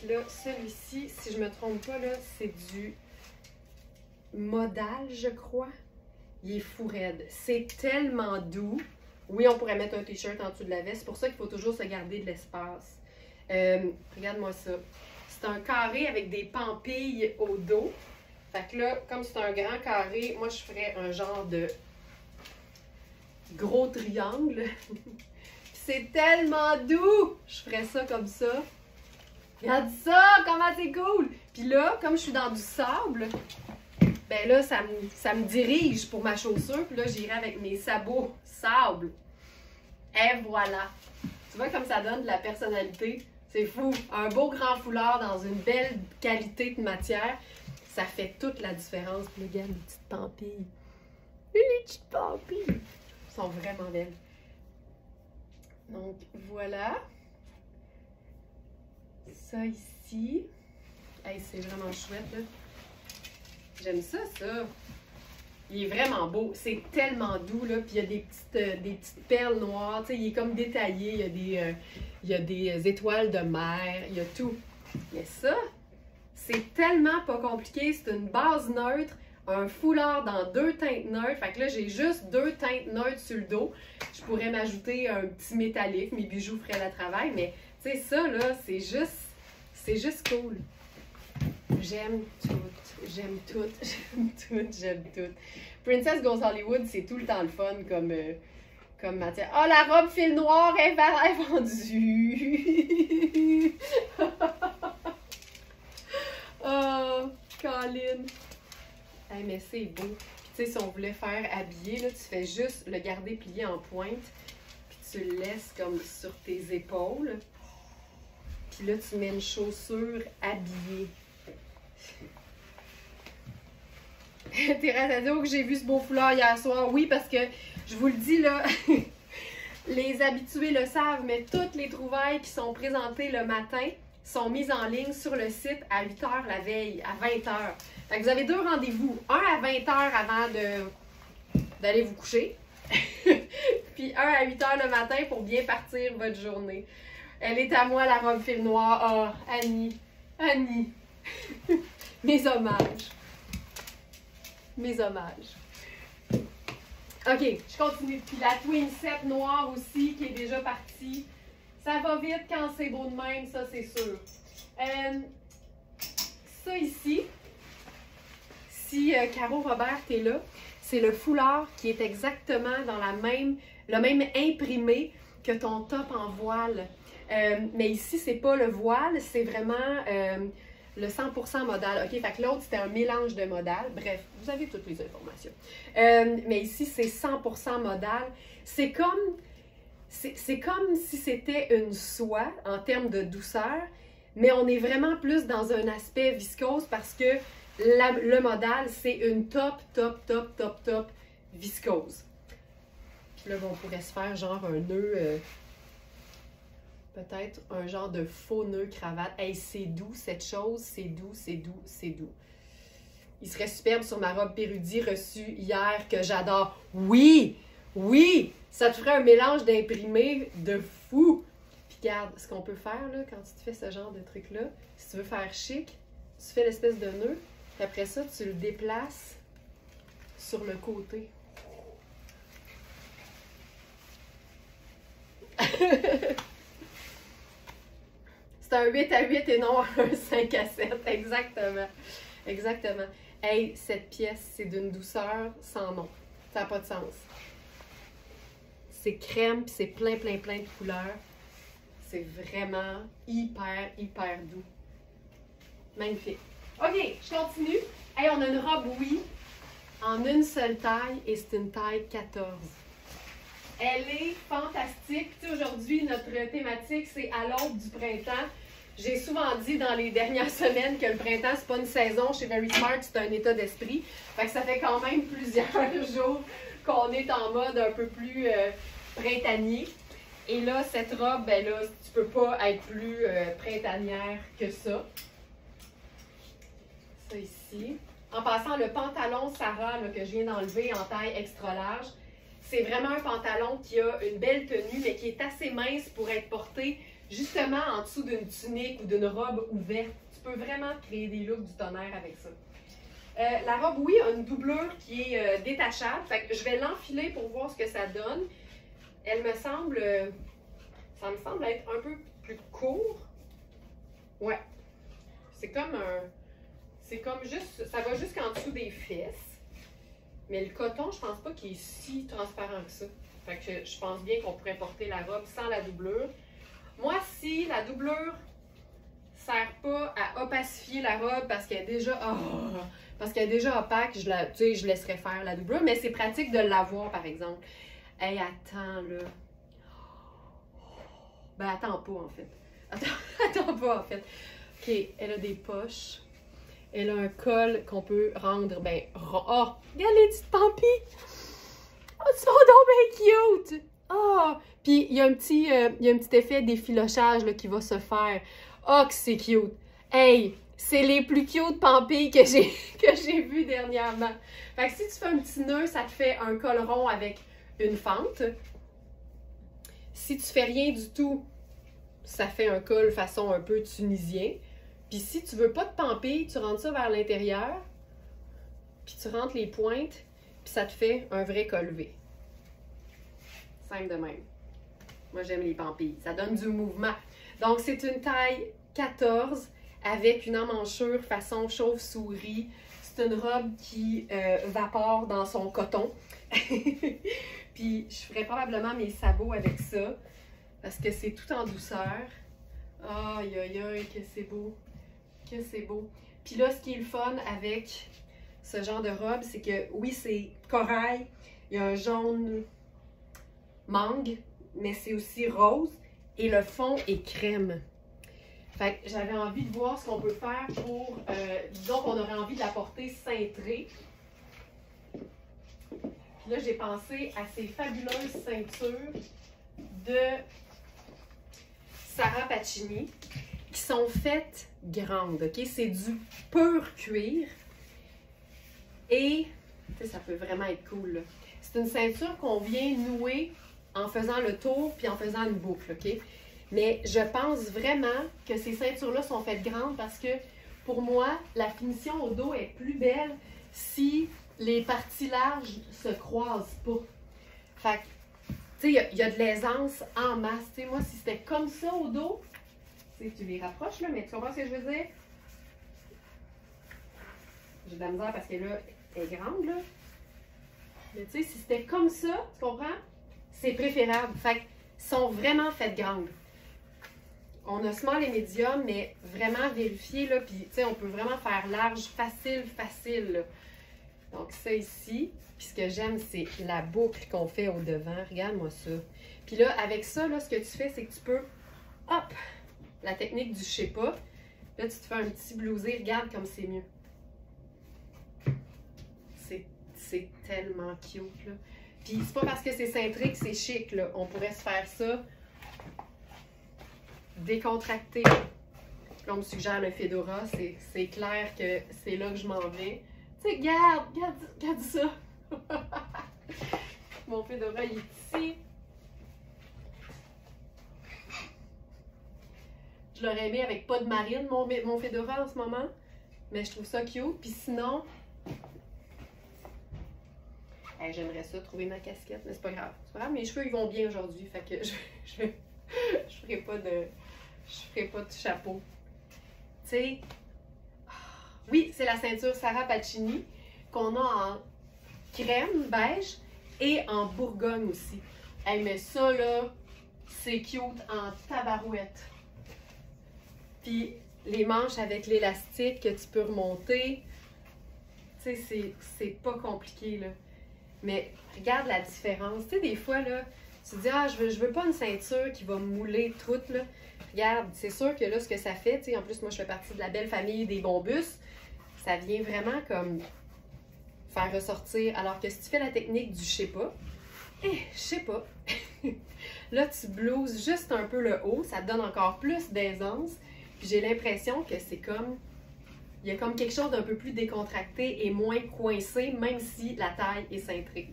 Là, celui-ci, si je me trompe pas, là, c'est du modal, je crois. Il est fou raide. C'est tellement doux. Oui, on pourrait mettre un t-shirt en dessous de la veste. C'est pour ça qu'il faut toujours se garder de l'espace. Regarde-moi ça. C'est un carré avec des pampilles au dos. Fait que là, comme c'est un grand carré, moi, je ferais un genre de gros triangle. C'est tellement doux! Je ferais ça comme ça. Regarde ça! Comment c'est cool! Puis là, comme je suis dans du sable... Ben là, ça me dirige pour ma chaussure. Puis là, j'irai avec mes sabots sable. Et voilà. Tu vois comme ça donne de la personnalité? C'est fou. Un beau grand foulard dans une belle qualité de matière. Ça fait toute la différence. Puis regarde les petites pampilles. Les petites pampilles. Elles sont vraiment belles. Donc, voilà. Ça ici. Hey, c'est vraiment chouette, là. J'aime ça, ça. Il est vraiment beau. C'est tellement doux, là. Puis il y a des petites perles noires. Tu sais, il est comme détaillé. Il y a des étoiles de mer. Il y a tout. Mais ça, c'est tellement pas compliqué. C'est une base neutre, un foulard dans 2 teintes neutres. Fait que là, j'ai juste 2 teintes neutres sur le dos. Je pourrais m'ajouter un petit métallique. Mes bijoux feraient le travail. Mais, tu sais, ça, là, c'est juste cool. J'aime tout. J'aime tout. J'aime tout. J'aime tout. Princess Goes Hollywood, c'est tout le temps le fun comme matière. Oh, la robe fil noir est vendue! Oh, Colin! Hey, mais c'est beau. Puis, tu sais, si on voulait faire habiller, là, tu fais juste le garder plié en pointe. Puis, tu le laisses comme sur tes épaules. Puis là, tu mets une chaussure habillée. Thérèse a dit, oh, que j'ai vu ce beau foulard hier soir. Oui, parce que, je vous le dis, là, les habitués le savent, mais toutes les trouvailles qui sont présentées le matin sont mises en ligne sur le site à 8 h la veille, à 20 h. Fait que vous avez 2 rendez-vous. Un à 20 h avant d'aller vous coucher. Puis un à 8 h le matin pour bien partir votre journée. Elle est à moi, la robe fil noir. Ah, oh, Annie. Annie. Mes hommages. Mes hommages. OK, je continue. Puis la Twin Set noire aussi, qui est déjà partie. Ça va vite quand c'est beau de même, ça c'est sûr. Ça ici, si Caro Robert est là, c'est le foulard qui est exactement dans le même imprimé que ton top en voile. Mais ici, c'est pas le voile, c'est vraiment le 100% modal. OK, fait que l'autre, c'était un mélange de modal. Bref, vous avez toutes les informations. Mais ici, c'est 100% modal. C'est comme si c'était une soie en termes de douceur, mais on est vraiment plus dans un aspect viscose parce que le modal, c'est une top viscose. Puis là, on pourrait se faire genre un nœud... peut-être un genre de faux nœud cravate. Hey, c'est doux cette chose, c'est doux, c'est doux, c'est doux. Il serait superbe sur ma robe Pérudi reçue hier que j'adore. Oui! Oui! Ça te ferait un mélange d'imprimés de fou! Puis regarde, ce qu'on peut faire là, quand tu te fais ce genre de truc-là, si tu veux faire chic, tu fais l'espèce de nœud, puis après ça, tu le déplaces sur le côté. C'est un 8 à 8 et non un 5 à 7. Exactement. Exactement. Hey, cette pièce, c'est d'une douceur sans nom. Ça n'a pas de sens. C'est crème, puis c'est plein de couleurs. C'est vraiment hyper doux. Magnifique. OK, je continue. Hey, on a une robe, oui, en une seule taille, et c'est une taille 14. Elle est fantastique. Tu sais, aujourd'hui, notre thématique, c'est à l'aube du printemps. J'ai souvent dit dans les dernières semaines que le printemps, c'est pas une saison. Chez Very Smart, c'est un état d'esprit. Fait que ça fait quand même plusieurs jours qu'on est en mode un peu plus printanier. Et là, cette robe, ben là, tu peux pas être plus printanière que ça. Ça ici. En passant, le pantalon Sarah là, que je viens d'enlever en taille extra large, c'est vraiment un pantalon qui a une belle tenue, mais qui est assez mince pour être porté justement en dessous d'une tunique ou d'une robe ouverte. Tu peux vraiment créer des looks du tonnerre avec ça. La robe, oui, a une doublure qui est détachable. Fait que je vais l'enfiler pour voir ce que ça donne. Elle me semble... ça me semble être un peu plus court. Ouais. C'est comme un... C'est comme juste... Ça va jusqu'en dessous des fesses. Mais le coton, je pense pas qu'il est si transparent que ça. Fait que je pense bien qu'on pourrait porter la robe sans la doublure. Moi, si la doublure sert pas à opacifier la robe parce qu'elle est déjà... Oh, parce qu'elle est déjà opaque, je laisserais faire la doublure. Mais c'est pratique de l'avoir, par exemple. Hey, attends, là. Ben, attends pas, en fait. Attends pas, en fait. OK, elle a des poches. Elle a un col qu'on peut rendre, ben, oh, regarde les petites pampilles! Oh, ils sont donc bien cute! Oh! Puis, il y a un petit effet d'effilochage là, qui va se faire. Oh, que c'est cute! Hey! C'est les plus cute pampilles que j'ai vues dernièrement. Fait que si tu fais un petit nœud, ça te fait un col rond avec une fente. Si tu fais rien du tout, ça fait un col façon un peu tunisien. Puis si tu veux pas te pamper, tu rentres ça vers l'intérieur, puis tu rentres les pointes, puis ça te fait un vrai col V. Simple de même. Moi, j'aime les pampilles. Ça donne du mouvement. Donc, c'est une taille 14 avec une emmanchure façon chauve-souris. C'est une robe qui vapore dans son coton. Puis, je ferais probablement mes sabots avec ça parce que c'est tout en douceur. Aïe, aïe, aïe, que c'est beau. Que c'est beau. Puis là, ce qui est le fun avec ce genre de robe, c'est que oui, c'est corail. Il y a un jaune mangue, mais c'est aussi rose et le fond est crème. Fait que j'avais envie de voir ce qu'on peut faire pour, disons qu'on aurait envie de la porter cintrée. Puis là, j'ai pensé à ces fabuleuses ceintures de Sarah Pacini qui sont faites grandes, ok? C'est du pur cuir et, tu sais, ça peut vraiment être cool, là. C'est une ceinture qu'on vient nouer en faisant le tour puis en faisant une boucle, ok? Mais je pense vraiment que ces ceintures-là sont faites grandes parce que pour moi, la finition au dos est plus belle si les parties larges se croisent pas. Fait que, tu sais, il y a de l'aisance en masse. Tu sais, moi, si c'était comme ça au dos, tu sais, tu les rapproches, là, mais tu comprends ce que je veux dire? J'ai de la misère parce que là, elle est grande, là. Mais tu sais, si c'était comme ça, tu comprends? C'est préférable. Fait qu'ils sont vraiment faites grandes. On a small et médium, mais vraiment vérifier, là, puis tu sais, on peut vraiment faire large, facile, facile, là. Donc ça ici, puis ce que j'aime, c'est la boucle qu'on fait au devant. Regarde-moi ça. Puis là, avec ça, là, ce que tu fais, c'est que tu peux, hop, la technique du je sais pas. Là, tu te fais un petit blousé. Regarde comme c'est mieux. C'est tellement cute, là. Puis c'est pas parce que c'est cintré que c'est chic, là. On pourrait se faire ça décontracté. Là, on me suggère le fedora. C'est clair que c'est là que je m'en vais. Tu sais, regarde ça. Mon fedora, il est ici. Je l'aurais aimé avec pas de marine, mon fedora en ce moment. Mais je trouve ça cute. Puis sinon, hey, j'aimerais ça, trouver ma casquette, mais c'est pas grave. C'est pas grave, mes cheveux, ils vont bien aujourd'hui. Fait que je ferai pas de chapeau. Tu sais, oui, c'est la ceinture Sarah Pacini qu'on a en crème beige et en bourgogne aussi. Hey, mais ça, là, c'est cute en tabarouette. Puis les manches avec l'élastique que tu peux remonter, tu sais, c'est pas compliqué, là. Mais regarde la différence. Tu sais, des fois, là, tu te dis, ah, je veux pas une ceinture qui va mouler toute, là. Regarde, c'est sûr que là, ce que ça fait, tu sais, en plus, moi, je fais partie de la belle famille des Bombus. Ça vient vraiment comme faire ressortir. Alors que si tu fais la technique du je sais pas, je sais pas. Là, tu blouses juste un peu le haut. Ça te donne encore plus d'aisance. Puis j'ai l'impression que c'est comme... Il y a comme quelque chose d'un peu plus décontracté et moins coincé, même si la taille est cintrée.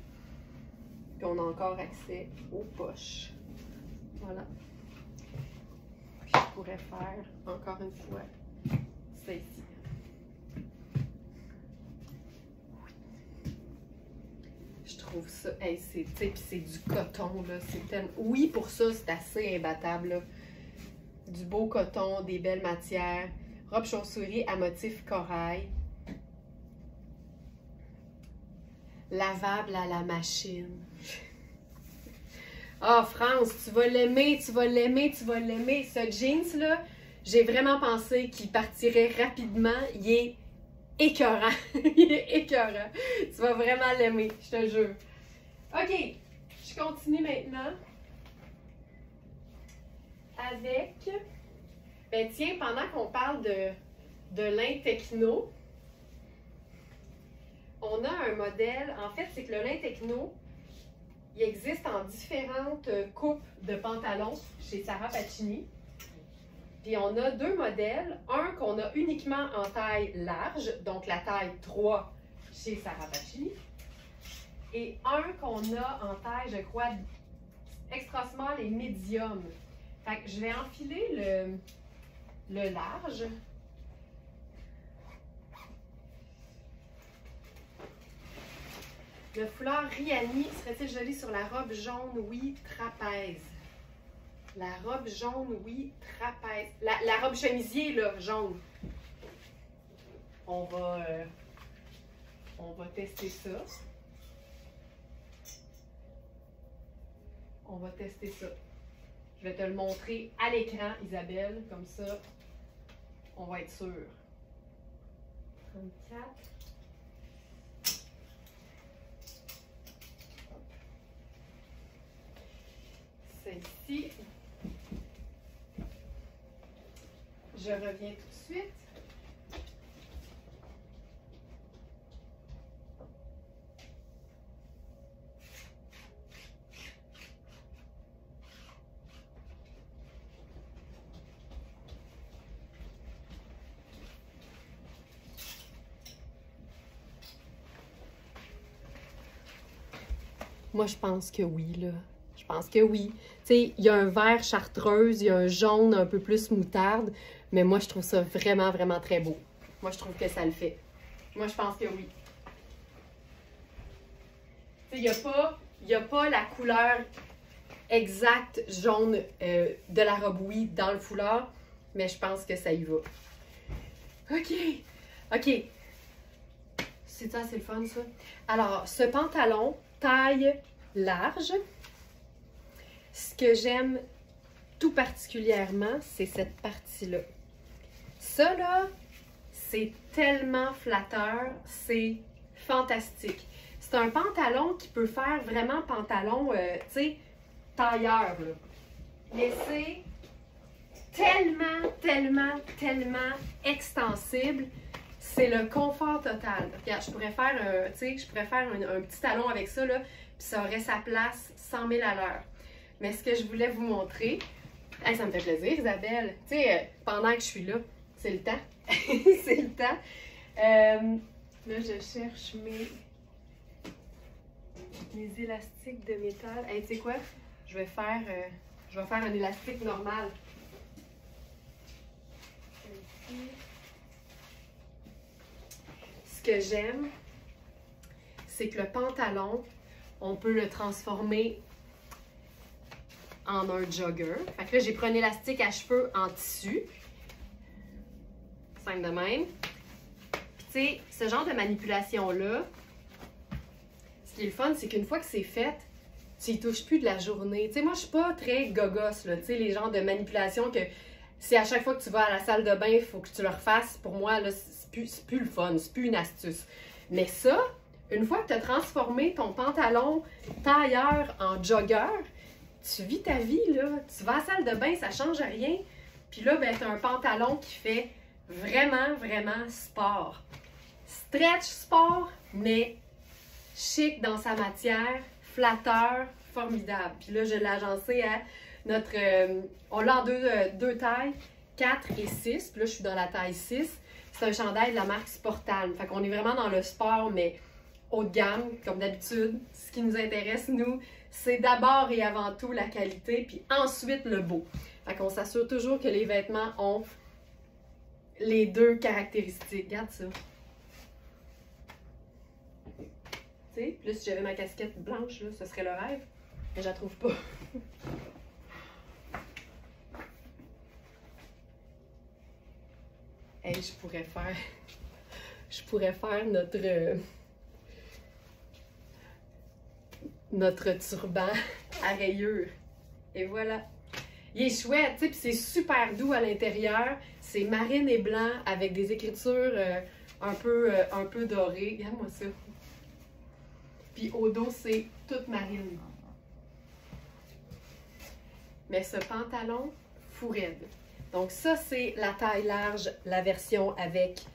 Puis on a encore accès aux poches. Voilà. Puis je pourrais faire, encore une fois, ça ici. Je trouve ça, hey, c'est du coton, là. C'est tellement... Oui, pour ça, c'est assez imbattable, là. Du beau coton, des belles matières. Robe chauve-souris à motif corail. Lavable à la machine. Ah, oh, France, tu vas l'aimer, tu vas l'aimer, tu vas l'aimer. Ce jeans-là, j'ai vraiment pensé qu'il partirait rapidement. Il est écœurant. Il est écœurant. Tu vas vraiment l'aimer, je te jure. OK, je continue maintenant avec... Ben tiens, pendant qu'on parle de lin techno, on a un modèle. En fait, c'est que le lin techno, il existe en différentes coupes de pantalons chez Sarah Pacini. Puis on a deux modèles. Un qu'on a uniquement en taille large, donc la taille 3 chez Sarah Pacini. Et un qu'on a en taille, je crois, extra small et medium. Fait que je vais enfiler le large. Le foulard Riani serait-il joli sur la robe jaune? Oui, trapèze. La robe jaune, oui, trapèze. La robe chemisier, là, jaune. On va tester ça. On va tester ça. Je vais te le montrer à l'écran, Isabelle. Comme ça, on va être sûr. 34. Celle-ci. Je reviens tout de suite. Moi, je pense que oui, là. Je pense que oui. Tu sais, il y a un vert chartreuse, il y a un jaune un peu plus moutarde, mais moi, je trouve ça vraiment, vraiment très beau. Moi, je trouve que ça le fait. Moi, je pense que oui. Tu sais, il n'y a pas la couleur exacte jaune de la robe oui dans le foulard, mais je pense que ça y va. OK. OK. C'est ça, c'est le fun, ça. Alors, ce pantalon, taille large. Ce que j'aime tout particulièrement, c'est cette partie-là. Ça, là, c'est tellement flatteur, c'est fantastique. C'est un pantalon qui peut faire vraiment pantalon, tu sais, tailleur, là. Mais c'est tellement, tellement, tellement extensible. C'est le confort total. Regarde, je pourrais faire, tu sais, je pourrais faire un petit talon avec ça, là, puis ça aurait sa place 100 000 à l'heure. Mais ce que je voulais vous montrer, hey, ça me fait plaisir, Isabelle. Tu sais, pendant que je suis là, c'est le temps. C'est le temps. Là, je cherche mes élastiques de métal. Hey, tu sais quoi? Je vais faire un élastique normal. Ici. Ce que j'aime, c'est que le pantalon, on peut le transformer en un jogger. Fait que là, j'ai pris un élastique à cheveux en tissu. Simple de même. Puis tu sais, ce genre de manipulation-là, ce qui est le fun, c'est qu'une fois que c'est fait, tu y touches plus de la journée. Tu sais, moi, je suis pas très gogosse, là. Tu sais, les genres de manipulation que si à chaque fois que tu vas à la salle de bain, il faut que tu le refasses, pour moi, là, c'est plus le fun, c'est plus une astuce. Mais ça, une fois que tu as transformé ton pantalon tailleur en jogger, tu vis ta vie, là. Tu vas à la salle de bain, ça change rien. Puis là, ben, tu as un pantalon qui fait vraiment, vraiment sport. Stretch sport, mais chic dans sa matière, flatteur, formidable. Puis là, je l'ai agencé à notre... on l'a en deux tailles, 4 et 6. Puis là, je suis dans la taille 6. C'est un chandail de la marque Sportal. Fait qu'on est vraiment dans le sport, mais haut de gamme, comme d'habitude. Ce qui nous intéresse, nous, c'est d'abord et avant tout la qualité, puis ensuite le beau. Fait qu'on s'assure toujours que les vêtements ont les deux caractéristiques. Regarde ça. Tu sais, puis là, si j'avais ma casquette blanche, là, ce serait le rêve. Mais je la trouve pas. Hey, je pourrais faire notre turban à rayures. Et voilà. Il est chouette, tu sais, puis c'est super doux à l'intérieur. C'est marine et blanc avec des écritures un peu dorées. Regarde-moi ça. Puis au dos, c'est toute marine. Mais ce pantalon, fou raide. Donc ça, c'est la taille large, la version avec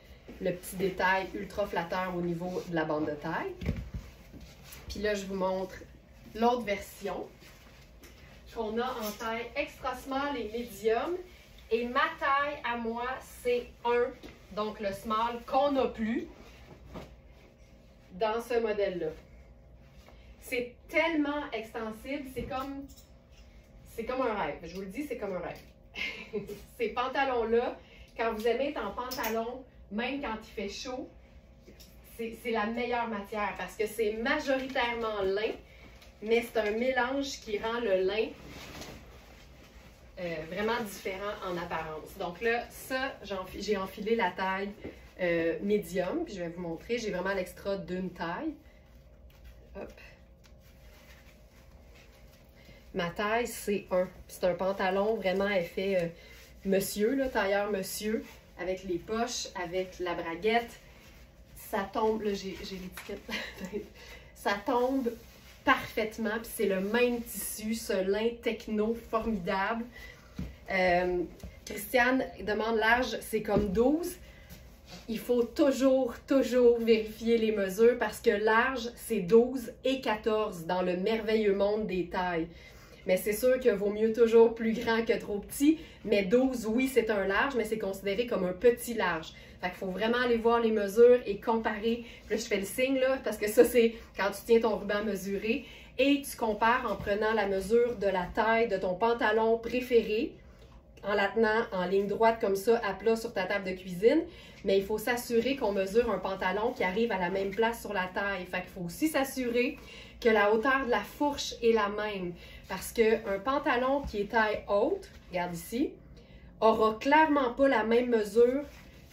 le petit détail ultra flatteur au niveau de la bande de taille. Puis là, je vous montre l'autre version qu'on a en taille extra small et medium. Et ma taille à moi, c'est 1, donc le small qu'on n'a plus dans ce modèle-là. C'est tellement extensible, c'est comme un rêve. Je vous le dis, c'est comme un rêve. Ces pantalons-là, quand vous aimez être en pantalon, même quand il fait chaud, c'est la meilleure matière parce que c'est majoritairement lin, mais c'est un mélange qui rend le lin vraiment différent en apparence. Donc là, ça, j'ai enfilé la taille médium, puis je vais vous montrer. J'ai vraiment l'extra d'une taille. Hop. Ma taille, c'est 1. C'est un pantalon vraiment effet monsieur, là, tailleur monsieur, avec les poches, avec la braguette. Ça tombe, là, j'ai l'étiquette. Ça tombe parfaitement, puis c'est le même tissu, ce lin techno formidable. Christiane demande large, c'est comme 12. Il faut toujours vérifier les mesures parce que large, c'est 12 et 14 dans le merveilleux monde des tailles. Mais c'est sûr qu'il vaut mieux toujours plus grand que trop petit. Mais 12, oui, c'est un large, mais c'est considéré comme un petit large. Fait qu'il faut vraiment aller voir les mesures et comparer. Puis là, je fais le signe, là, parce que ça, c'est quand tu tiens ton ruban mesuré. Et tu compares en prenant la mesure de la taille de ton pantalon préféré, en la tenant en ligne droite comme ça, à plat sur ta table de cuisine. Mais il faut s'assurer qu'on mesure un pantalon qui arrive à la même place sur la taille. Fait qu'il faut aussi s'assurer que la hauteur de la fourche est la même. Parce qu'un pantalon qui est taille haute, regarde ici, aura clairement pas la même mesure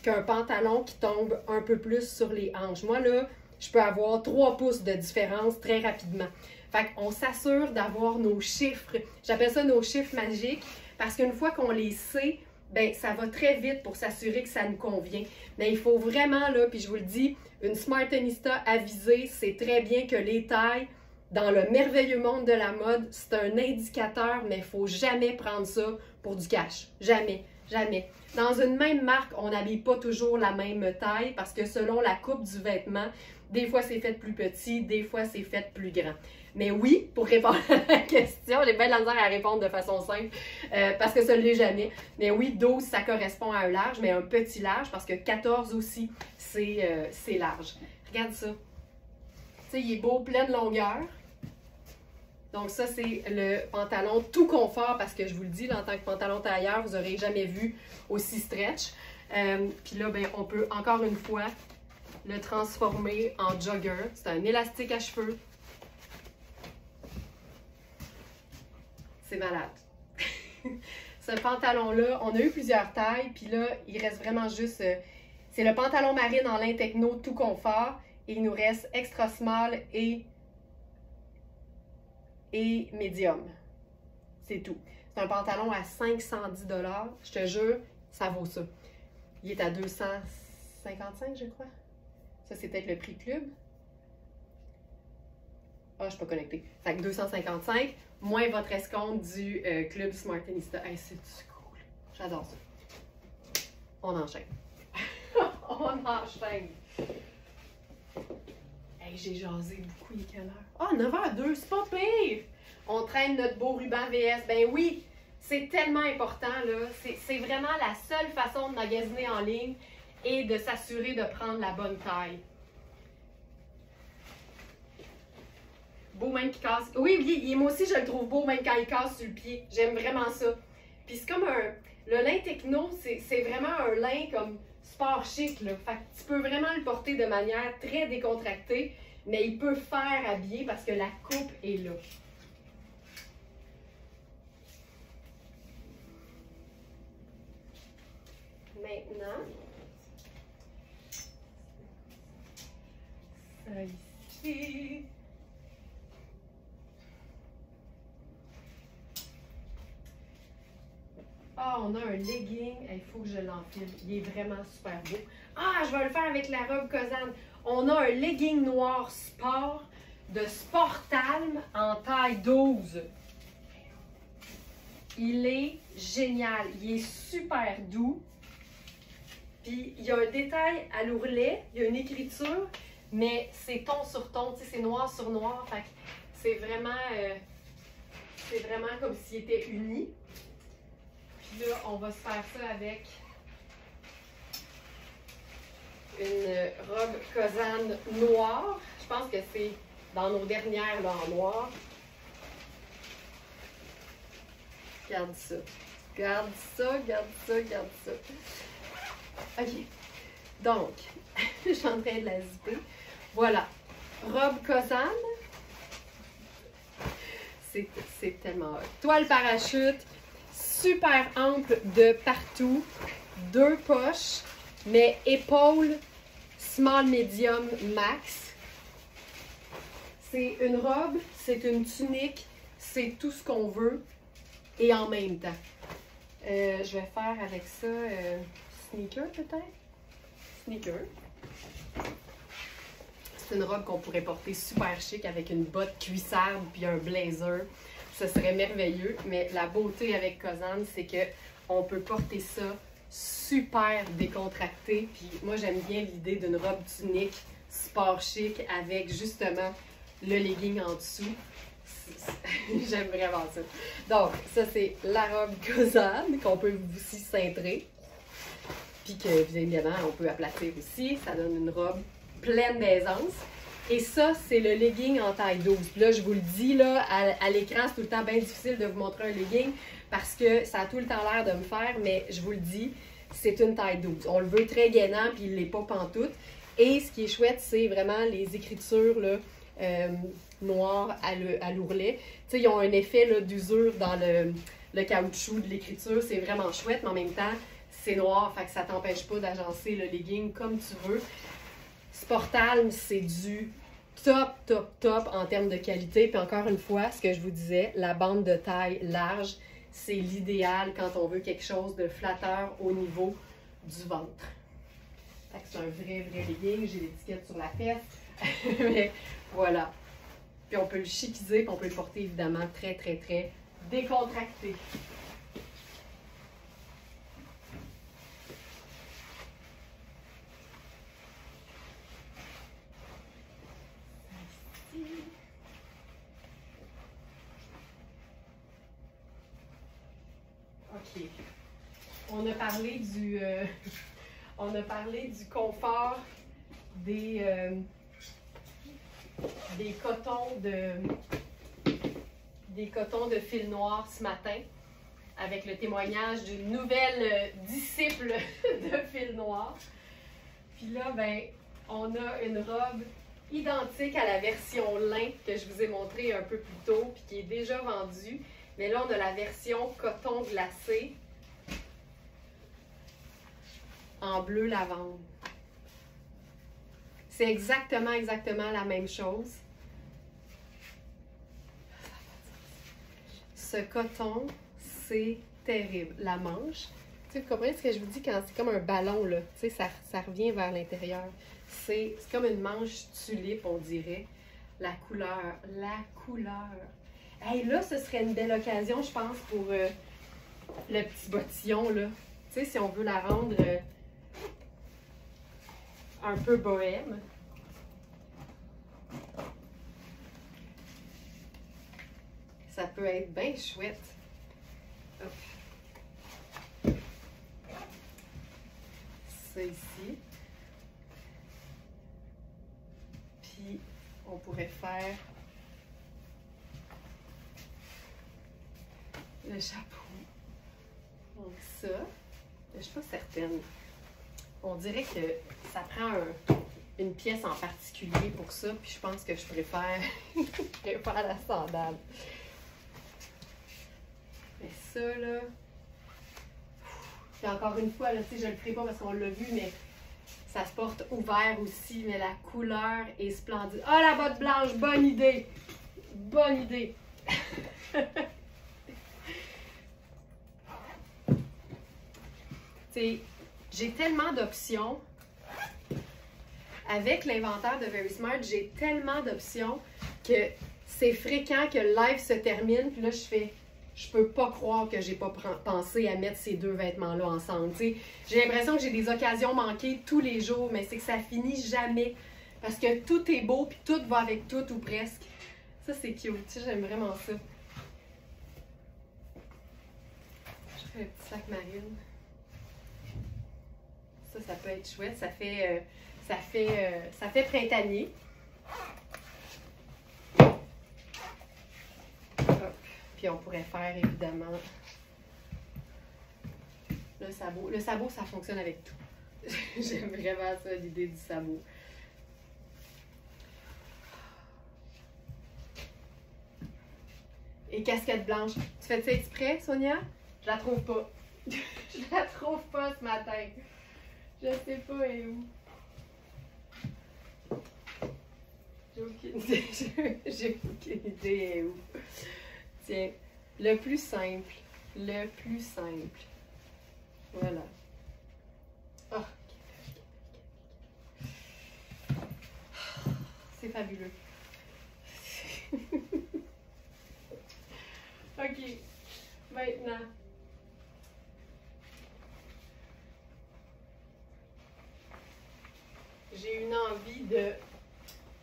qu'un pantalon qui tombe un peu plus sur les hanches. Moi, là, je peux avoir 3 pouces de différence très rapidement. Fait qu'on s'assure d'avoir nos chiffres. J'appelle ça nos chiffres magiques parce qu'une fois qu'on les sait, ben ça va très vite pour s'assurer que ça nous convient. Mais il faut vraiment, là, puis je vous le dis, une Smartenista avisée, c'est très bien que les tailles, dans le merveilleux monde de la mode, c'est un indicateur, mais il ne faut jamais prendre ça pour du cash. Jamais, jamais. Dans une même marque, on n'habille pas toujours la même taille parce que selon la coupe du vêtement, des fois c'est fait plus petit, des fois c'est fait plus grand. Mais oui, pour répondre à la question, j'ai bien de la misère à répondre de façon simple parce que ça ne l'est jamais. Mais oui, 12, ça correspond à un large, mais un petit large parce que 14 aussi, c'est large. Regarde ça. Tu sais, il est beau, pleine longueur. Donc ça, c'est le pantalon tout confort parce que je vous le dis, là, en tant que pantalon tailleur, vous n'aurez jamais vu aussi stretch. Puis là, ben, on peut encore une fois le transformer en jogger. C'est un élastique à cheveux. C'est malade. Ce pantalon-là, on a eu plusieurs tailles, puis là, il reste vraiment juste... c'est le pantalon marine en lin techno tout confort. Et il nous reste extra small et medium. C'est tout. C'est un pantalon à 510 $. Je te jure, ça vaut ça. Il est à 255, je crois. Ça, c'est peut-être le prix club. Ah, je ne suis pas connectée. Fait que 255, moins votre escompte du club Smartenista. Hey, c'est cool. J'adore ça. On enchaîne. On enchaîne. Hey, j'ai jasé beaucoup, il est quelle heure? Ah, 9h02, c'est pas pire! On traîne notre beau ruban VS. Ben oui, c'est tellement important, là. C'est vraiment la seule façon de magasiner en ligne et de s'assurer de prendre la bonne taille. Beau même qui casse. Oui, oui, moi aussi, je le trouve beau même quand il casse sur le pied. J'aime vraiment ça. Puis c'est comme le lin techno, c'est vraiment un lin comme sport chic, là. Fait que tu peux vraiment le porter de manière très décontractée, mais il peut faire habiller parce que la coupe est là. Maintenant, ça ici. Ah, on a un legging. Il faut que je l'enfile. Il est vraiment super beau. Ah, je vais le faire avec la robe Cosane. On a un legging noir sport de Sportalm en taille 12. Il est génial. Il est super doux. Puis, il y a un détail à l'ourlet. Il y a une écriture, mais c'est ton sur ton. Tu sais, c'est noir sur noir. Fait que c'est vraiment comme s'il était uni. Puis là, on va se faire ça avec une robe Cosane noire. Je pense que c'est dans nos dernières là, en noir. Regarde ça. Regarde ça, regarde ça, regarde ça. OK. Donc, je suis en train de la zipper. Voilà. Robe Cosane. C'est tellement hot. Toile parachute, super ample de partout. 2 poches, mais épaules small, medium, max. C'est une robe, c'est une tunique, c'est tout ce qu'on veut et en même temps. Je vais faire avec ça sneaker peut-être? Sneaker. C'est une robe qu'on pourrait porter super chic avec une botte cuissarde puis un blazer. Ce serait merveilleux, mais la beauté avec Cosane, c'est que on peut porter ça super décontracté. Puis moi, j'aime bien l'idée d'une robe tunique sport chic avec justement le legging en dessous. J'aime vraiment ça. Donc, ça, c'est la robe Cosane qu'on peut aussi cintrer. Puis que, bien évidemment, on peut aplatir aussi. Ça donne une robe pleine d'aisance. Et ça, c'est le legging en taille 12. Puis là, je vous le dis, là, à l'écran, c'est tout le temps bien difficile de vous montrer un legging parce que ça a tout le temps l'air de me faire, mais je vous le dis, c'est une taille 12. On le veut très gainant, puis il ne l'est pas pantoute. Et ce qui est chouette, c'est vraiment les écritures là, noires à l'ourlet. Tu sais, ils ont un effet d'usure dans le caoutchouc de l'écriture. C'est vraiment chouette, mais en même temps, c'est noir, fait que ça ne t'empêche pas d'agencer le legging comme tu veux. Sportalm, c'est du top, top, top en termes de qualité. Puis encore une fois, ce que je vous disais, la bande de taille large, c'est l'idéal quand on veut quelque chose de flatteur au niveau du ventre. Fait que c'est un vrai, vrai legging. J'ai l'étiquette sur la fesse. Mais voilà. Puis on peut le chiquiser, puis on peut le porter évidemment très, très, très décontracté. OK. On a parlé du confort des cotons de fil noir ce matin avec le témoignage d'une nouvelle disciple de fil noir. Puis là, ben, on a une robe identique à la version lin que je vous ai montré un peu plus tôt puis qui est déjà vendue. Mais là, on a la version coton glacé en bleu lavande. C'est exactement la même chose. Ce coton, c'est terrible. La manche, tu sais, vous comprenez ce que je vous dis quand c'est comme un ballon, là. Tu sais, ça revient vers l'intérieur. C'est comme une manche tulipe, on dirait. La couleur. Hey, là, ce serait une belle occasion, je pense, pour le petit bottillon, là. Tu sais, si on veut la rendre un peu bohème. Ça peut être bien chouette. Hop. Ça ici. Puis, on pourrait faire le chapeau. Donc ça, je ne suis pas certaine. On dirait que ça prend une pièce en particulier pour ça, puis je pense que je préfère, la sandale. Mais ça, là... Puis encore une fois, là, tu sais, je le ferai pas parce qu'on l'a vu, mais ça se porte ouvert aussi, mais la couleur est splendide. Ah, la botte blanche, bonne idée! Bonne idée! J'ai tellement d'options. Avec l'inventaire de Very Smart, j'ai tellement d'options que c'est fréquent que le live se termine. Puis là, je peux pas croire que j'ai pas pensé à mettre ces deux vêtements-là ensemble. J'ai l'impression que j'ai des occasions manquées tous les jours, mais c'est que ça finit jamais. Parce que tout est beau, puis tout va avec tout ou presque. Ça, c'est cute. J'aime vraiment ça. Je fais le petit sac marine. Ça peut être chouette. Ça fait printanier. Hop. Puis on pourrait faire évidemment le sabot. Le sabot, ça fonctionne avec tout. J'aime vraiment ça, l'idée du sabot. et casquette blanche. Tu fais ça exprès, Sonia? Je la trouve pas. Je la trouve pas ce matin. Je sais pas elle est où. J'ai aucune idée. J'ai aucune idée elle est où. Tiens, le plus simple. Le plus simple. Voilà. Oh. C'est fabuleux. OK. Maintenant. J'ai une envie de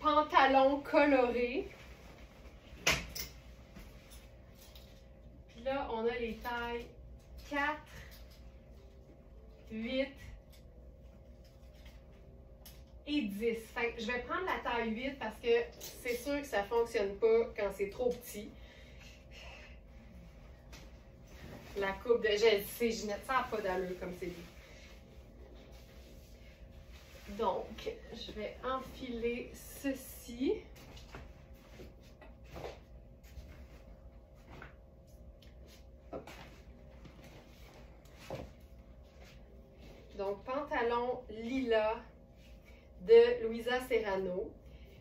pantalon coloré. Puis là, on a les tailles 4, 8 et 10. Fait que je vais prendre la taille 8 parce que c'est sûr que ça ne fonctionne pas quand c'est trop petit. La coupe de... Je sais, Ginette, ça n'a pas d'allure comme c'est dit. Donc, je vais enfiler ceci. Hop. Donc, pantalon lilas de Louisa Serrano.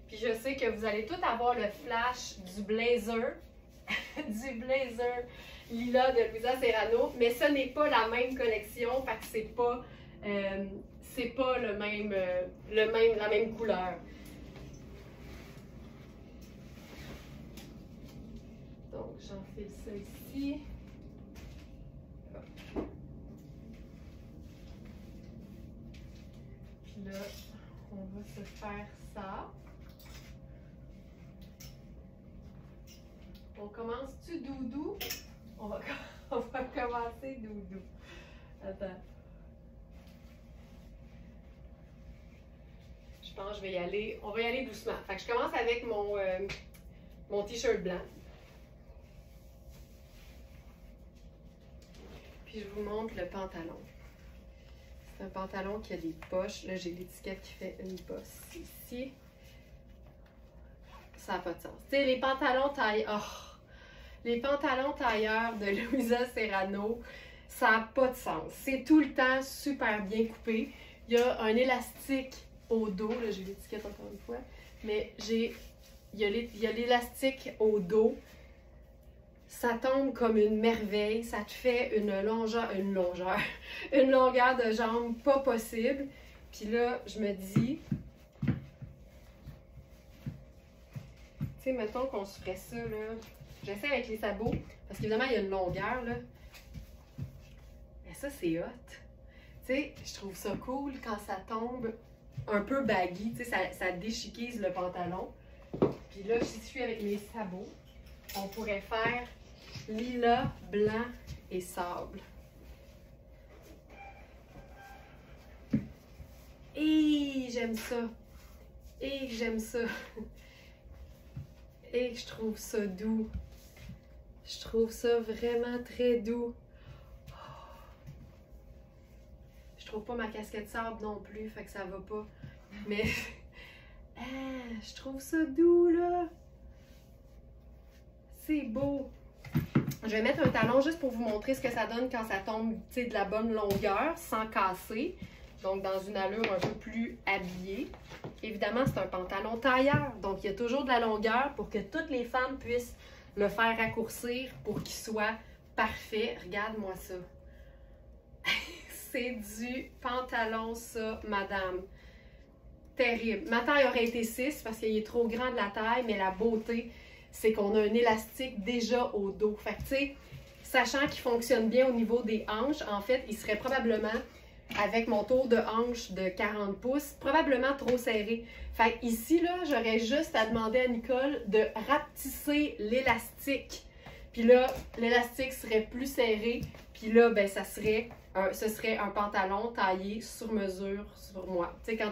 Puis je sais que vous allez tous avoir le flash du blazer, du blazer lilas de Louisa Serrano, mais ce n'est pas la même collection, fait que c'est pas la même couleur. Donc, j'enfile ça ici. Hop. Puis là, on va se faire ça. On commence-tu doudou? On va commencer doudou. Attends. Je pense que je vais y aller. On va y aller doucement. Fait que je commence avec mon t-shirt blanc. Puis je vous montre le pantalon. C'est un pantalon qui a des poches. Là, j'ai l'étiquette qui fait une poche ici. Ça n'a pas de sens. Tu sais, les pantalons taille... Oh! Les pantalons tailleurs de Louisa Serrano, ça n'a pas de sens. C'est tout le temps super bien coupé. Il y a un élastique au dos. Là, j'ai l'étiquette encore une fois. Mais il y a l'élastique au dos. Ça tombe comme une merveille. Ça te fait une longueur de jambe pas possible. Puis là, je me dis... Tu sais, mettons qu'on se ferait ça, là... J'essaie avec les sabots, parce qu'évidemment, il y a une longueur, là. Mais ça, c'est hot. Tu sais, je trouve ça cool quand ça tombe un peu baggy. Tu sais, ça déchiquise le pantalon. Puis là, si je suis avec mes sabots, on pourrait faire lilas, blanc et sable. Et j'aime ça. Et j'aime ça. Et je trouve ça doux. Je trouve ça vraiment très doux. Je trouve pas ma casquette sable non plus, fait que ça va pas. Mais je trouve ça doux, là. C'est beau. Je vais mettre un talon juste pour vous montrer ce que ça donne quand ça tombe, tu sais, de la bonne longueur, sans casser. Donc, dans une allure un peu plus habillée. Évidemment, c'est un pantalon tailleur. Donc, il y a toujours de la longueur pour que toutes les femmes puissent le faire raccourcir pour qu'il soit parfait. Regarde-moi ça. C'est du pantalon, ça, madame. Terrible. Ma taille aurait été 6 parce qu'il est trop grand de la taille, mais la beauté, c'est qu'on a un élastique déjà au dos. Fait que, tu sais, sachant qu'il fonctionne bien au niveau des hanches, en fait, il serait probablement... avec mon tour de hanche de 40 pouces, probablement trop serré. Fait que ici, là, j'aurais juste à demander à Nicole de rapetisser l'élastique. Puis là, l'élastique serait plus serré. Puis là, ben, ce serait un pantalon taillé sur mesure sur moi. Tu sais, quand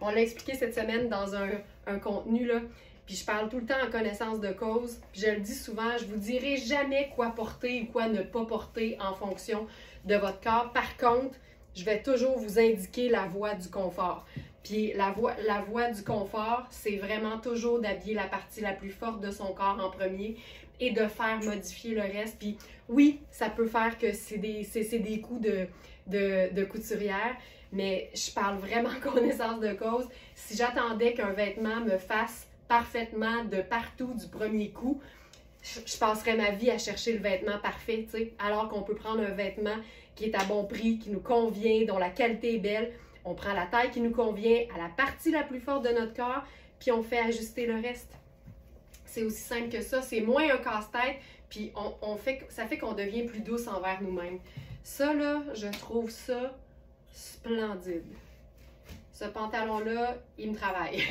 on l'a expliqué cette semaine dans un contenu, là, puis je parle tout le temps en connaissance de cause. Puis je le dis souvent, je vous dirai jamais quoi porter ou quoi ne pas porter en fonction de votre corps. Par contre, je vais toujours vous indiquer la voie du confort. Puis la voie du confort, c'est vraiment toujours d'habiller la partie la plus forte de son corps en premier et de faire modifier le reste. Puis oui, ça peut faire que c'est des coups de couturière, mais je parle vraiment connaissance de cause. Si j'attendais qu'un vêtement me fasse parfaitement de partout du premier coup, je passerais ma vie à chercher le vêtement parfait, tu sais, alors qu'on peut prendre un vêtement qui est à bon prix, qui nous convient, dont la qualité est belle. On prend la taille qui nous convient à la partie la plus forte de notre corps, puis on fait ajuster le reste. C'est aussi simple que ça. C'est moins un casse-tête, puis ça fait qu'on devient plus douce envers nous-mêmes. Ça, là, je trouve ça splendide. Ce pantalon-là, il me travaille.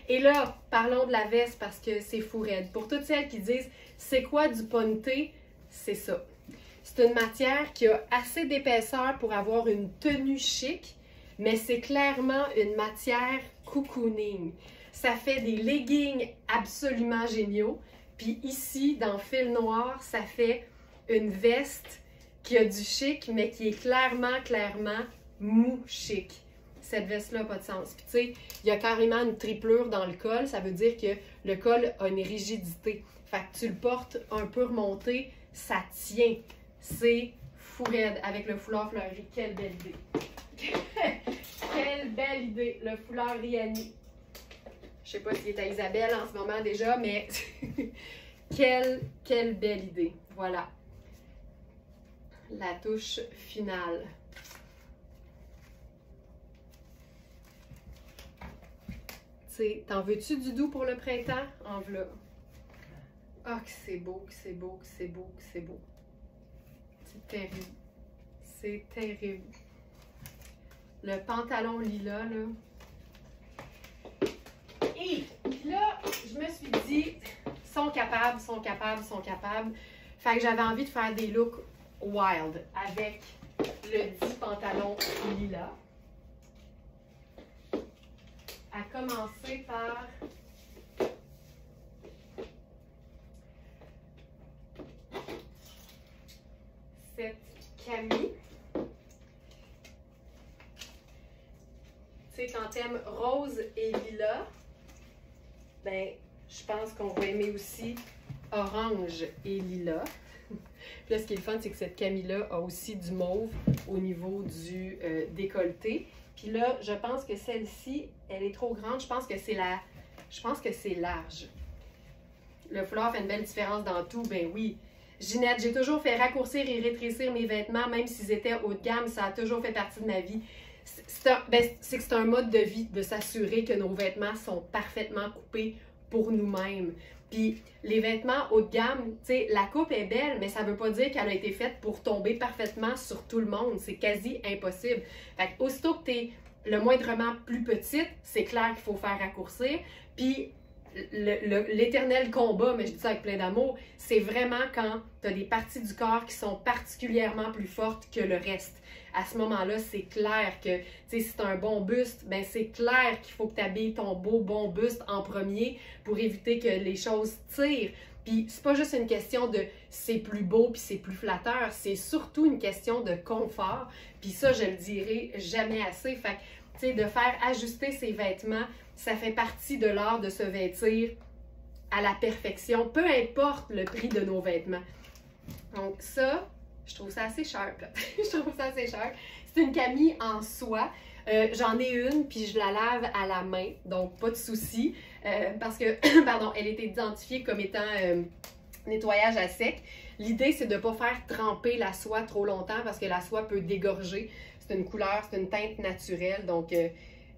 Et là, parlons de la veste parce que c'est fou raide. Pour toutes celles qui disent « c'est quoi du ponté ?» C'est ça. C'est une matière qui a assez d'épaisseur pour avoir une tenue chic, mais c'est clairement une matière cocooning. Ça fait des leggings absolument géniaux. Puis ici, dans fil noir, ça fait une veste qui a du chic, mais qui est clairement mou chic. Cette veste-là n'a pas de sens. Puis tu sais, il y a carrément une triplure dans le col. Ça veut dire que le col a une rigidité. Fait que tu le portes un peu remonté, ça tient. C'est fou raide avec le foulard fleuri. Quelle belle idée! Quelle belle idée! Le foulard Rihanni. Je sais pas s'il est à Isabelle en ce moment déjà, mais quelle belle idée. Voilà. La touche finale. T'sais, t'en veux-tu du doux pour le printemps? En v'là. Ah, que c'est beau, que c'est beau, que c'est beau, que c'est beau. C'est terrible. C'est terrible. Le pantalon lilas, là. Et là, je me suis dit, sont capables. Fait que j'avais envie de faire des looks wild avec le dit pantalon lilas. À commencer par cette camie. Tu sais, quand t'aimes rose et lilas, ben, je pense qu'on va aimer aussi orange et lilas. Puis là, ce qui est le fun, c'est que cette camie-là a aussi du mauve au niveau du décolleté. Puis là, je pense que celle-ci, elle est trop grande. Je pense que c'est large. Le foulard fait une belle différence dans tout. Ben oui. Ginette, j'ai toujours fait raccourcir et rétrécir mes vêtements, même s'ils étaient haut de gamme. Ça a toujours fait partie de ma vie. C'est que c'est un mode de vie de s'assurer que nos vêtements sont parfaitement coupés pour nous-mêmes. Puis les vêtements haut de gamme, tu sais, la coupe est belle, mais ça veut pas dire qu'elle a été faite pour tomber parfaitement sur tout le monde. C'est quasi impossible. Fait que aussitôt que tu es le moindrement plus petite, c'est clair qu'il faut faire raccourcir. Puis l'éternel combat, mais je dis ça avec plein d'amour, c'est vraiment quand tu as des parties du corps qui sont particulièrement plus fortes que le reste. À ce moment-là, c'est clair que, tu sais, si tu as un bon buste, ben c'est clair qu'il faut que tu habilles ton bon buste en premier pour éviter que les choses tirent. Puis c'est pas juste une question de c'est plus beau puis c'est plus flatteur, c'est surtout une question de confort. Puis ça, je le dirai jamais assez. Fait que, tu sais, de faire ajuster ses vêtements, ça fait partie de l'art de se vêtir à la perfection, peu importe le prix de nos vêtements. Donc ça, je trouve ça assez cher. Je trouve ça assez cher. C'est une camie en soie. J'en ai une, puis je la lave à la main, donc pas de souci. Parce que, pardon, elle est identifiée comme étant nettoyage à sec. L'idée, c'est de ne pas faire tremper la soie trop longtemps parce que la soie peut dégorger. C'est une couleur, c'est une teinte naturelle, donc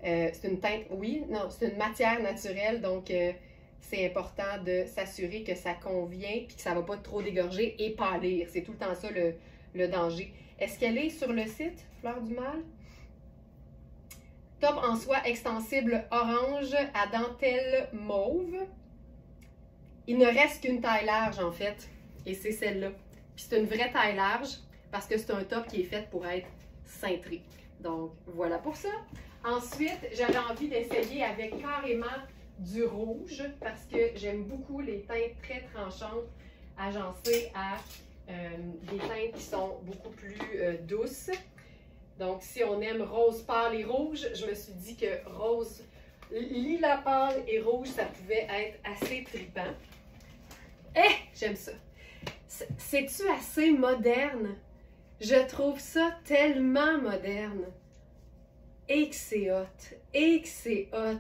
c'est une teinte, oui, non, c'est une matière naturelle, donc c'est important de s'assurer que ça convient puis que ça ne va pas trop dégorger et pâlir. C'est tout le temps ça le danger. Est-ce qu'elle est sur le site, Fleur du Mal? Top en soie extensible orange à dentelle mauve. Il ne reste qu'une taille large en fait, et c'est celle-là. Puis c'est une vraie taille large parce que c'est un top qui est fait pour être cintré. Donc voilà pour ça. Ensuite, j'avais envie d'essayer avec carrément du rouge parce que j'aime beaucoup les teintes très tranchantes agencées à des teintes qui sont beaucoup plus douces. Donc, si on aime rose pâle et rouge, je me suis dit que rose, lilas pâle et rouge, ça pouvait être assez trippant. Eh, j'aime ça. C'est-tu assez moderne? Je trouve ça tellement moderne. Et que c'est hot. Et que c'est hot.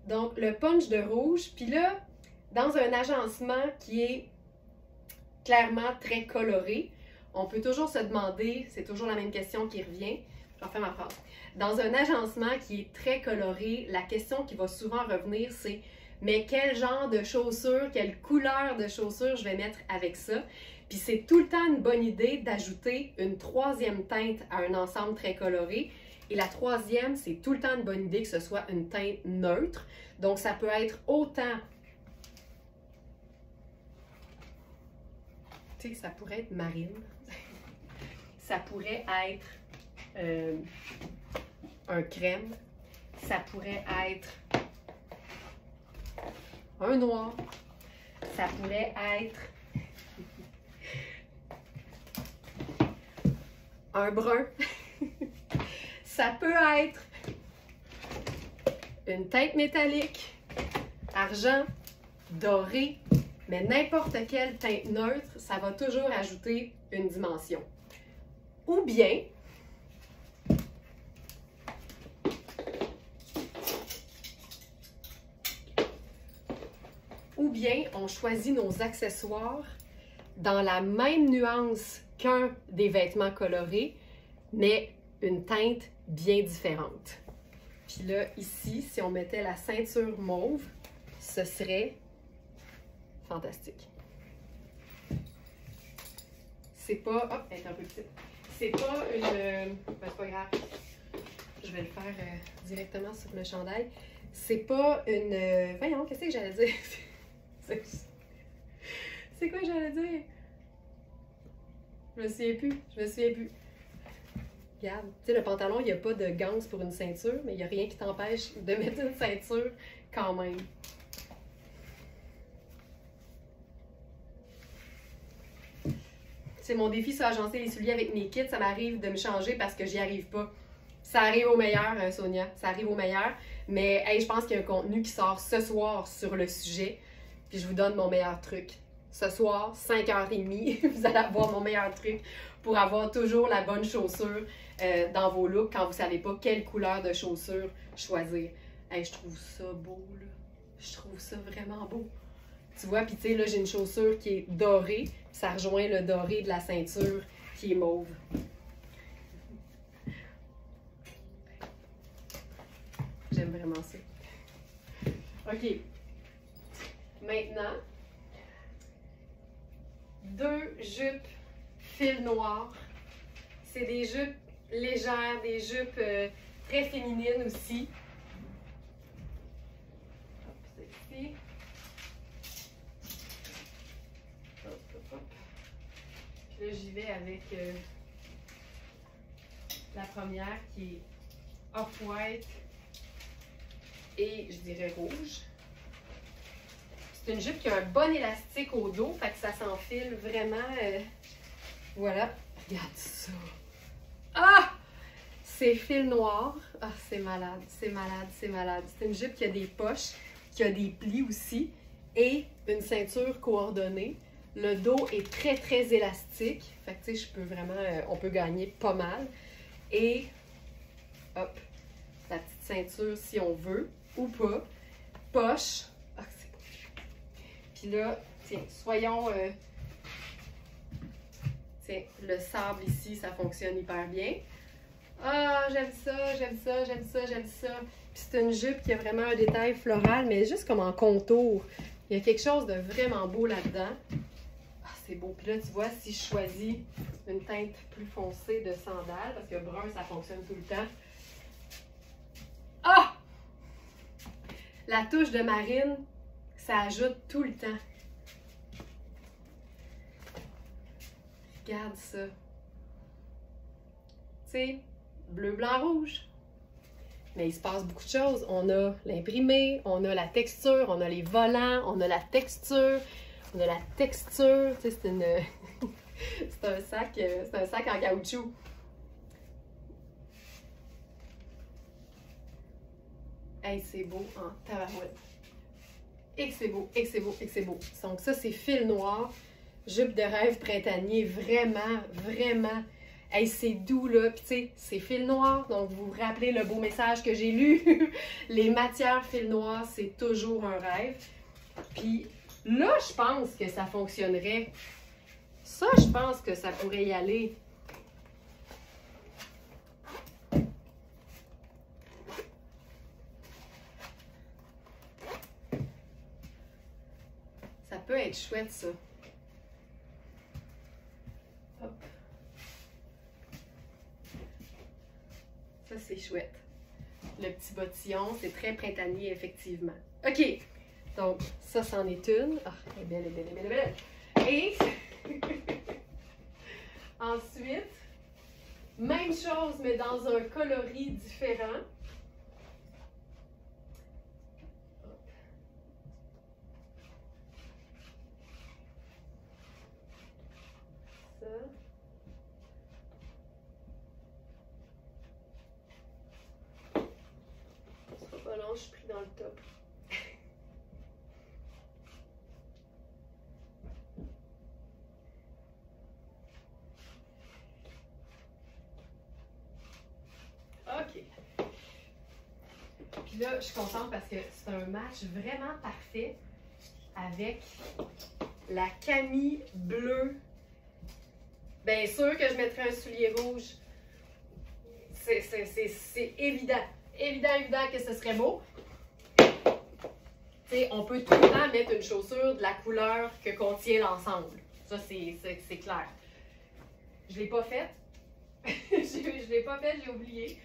Donc, le punch de rouge. Puis là, dans un agencement qui est clairement très coloré, on peut toujours se demander, c'est toujours la même question qui revient. Je refais ma phrase. Dans un agencement qui est très coloré, la question qui va souvent revenir, c'est mais quel genre de chaussures, quelle couleur de chaussures je vais mettre avec ça? Puis c'est tout le temps une bonne idée d'ajouter une troisième teinte à un ensemble très coloré. Et la troisième, c'est tout le temps une bonne idée que ce soit une teinte neutre. Donc ça peut être autant... Tu sais, ça pourrait être marine. Ça pourrait être un crème. Ça pourrait être un noir. Ça pourrait être un brun. Ça peut être une teinte métallique, argent, doré, mais n'importe quelle teinte neutre, ça va toujours ajouter une dimension. Ou bien, on choisit nos accessoires dans la même nuance qu'un des vêtements colorés, mais une teinte bien différente. Puis là, ici, si on mettait la ceinture mauve, ce serait fantastique. C'est pas... Hop, elle est un peu petite. C'est pas une... Ben, c'est pas grave. Je vais le faire directement sur le chandail. C'est pas une... Voyons, qu'est-ce que j'allais dire? C'est quoi j'allais dire? Je me souviens plus. Regarde, tu sais, le pantalon, il n'y a pas de ganse pour une ceinture, mais il n'y a rien qui t'empêche de mettre une ceinture quand même. C'est mon défi sur agencer les souliers avec mes kits. Ça m'arrive de me changer parce que j'y arrive pas. Ça arrive au meilleur, Sonia. Ça arrive au meilleur. Mais hey, je pense qu'il y a un contenu qui sort ce soir sur le sujet. Puis je vous donne mon meilleur truc. Ce soir, 5h30, vous allez avoir mon meilleur truc pour avoir toujours la bonne chaussure dans vos looks quand vous ne savez pas quelle couleur de chaussure choisir. Hey, je trouve ça beau, là. Je trouve ça vraiment beau. Tu vois, puis tu sais, là, j'ai une chaussure qui est dorée. Ça rejoint le doré de la ceinture qui est mauve. J'aime vraiment ça. OK. Maintenant, 2 jupes fil noir. C'est des jupes légères, des jupes très féminines aussi. Hop, celle-ci. Hop, hop, hop. Puis là, j'y vais avec la première qui est off-white et je dirais rouge. C'est une jupe qui a un bon élastique au dos, fait que ça s'enfile vraiment. Voilà. Regarde ça. Ah! C'est fil noir. Ah, c'est malade, c'est malade, c'est malade. C'est une jupe qui a des poches, qui a des plis aussi et une ceinture coordonnée. Le dos est très, très élastique. Fait que tu sais, je peux vraiment, on peut gagner pas mal. Et, hop, la petite ceinture si on veut ou pas. Poche. Ah, c'est beau. Puis là, tiens, soyons... tiens, le sable ici, ça fonctionne hyper bien. Ah, j'aime ça, j'aime ça, j'aime ça, j'aime ça. Puis c'est une jupe qui a vraiment un détail floral, mais juste comme en contour. Il y a quelque chose de vraiment beau là-dedans. Ah, c'est beau. Puis là, tu vois, si je choisis une teinte plus foncée de sandales, parce que brun, ça fonctionne tout le temps. Ah! La touche de marine, ça ajoute tout le temps. Regarde ça. Tu sais, bleu, blanc, rouge. Mais il se passe beaucoup de choses. On a l'imprimé, on a la texture, on a les volants, on a la texture, on a la texture. Tu sais, c'est une... c'est un sac en caoutchouc. Hey, c'est beau en tabarouette. Et que c'est beau, et que c'est beau, et que c'est beau. Donc ça, c'est fil noir, jupe de rêve printanier, vraiment, vraiment. Hey, c'est doux, là. Puis, tu sais, c'est fil noir. Donc, vous vous rappelez le beau message que j'ai lu. Les matières fil noir, c'est toujours un rêve. Puis, là, je pense que ça fonctionnerait. Ça, je pense que ça pourrait y aller. Ça peut être chouette, ça. Hop. Ça, c'est chouette. Le petit bottillon, c'est très printanier, effectivement. OK. Donc, ça, c'en est une. Ah, elle est belle, elle est belle, elle est belle, elle est belle. Et ensuite, même chose, mais dans un coloris différent. Ça. Ce sera pas long, je suis pris dans le top. OK. Puis là, je suis contente parce que c'est un match vraiment parfait avec la camie bleue. Bien sûr que je mettrais un soulier rouge. C'est évident. Évident que ce serait beau. T'sais, on peut tout le temps mettre une chaussure de la couleur que contient l'ensemble. Ça, c'est clair. Je ne l'ai pas faite. Je l'ai pas faite, j'ai oublié.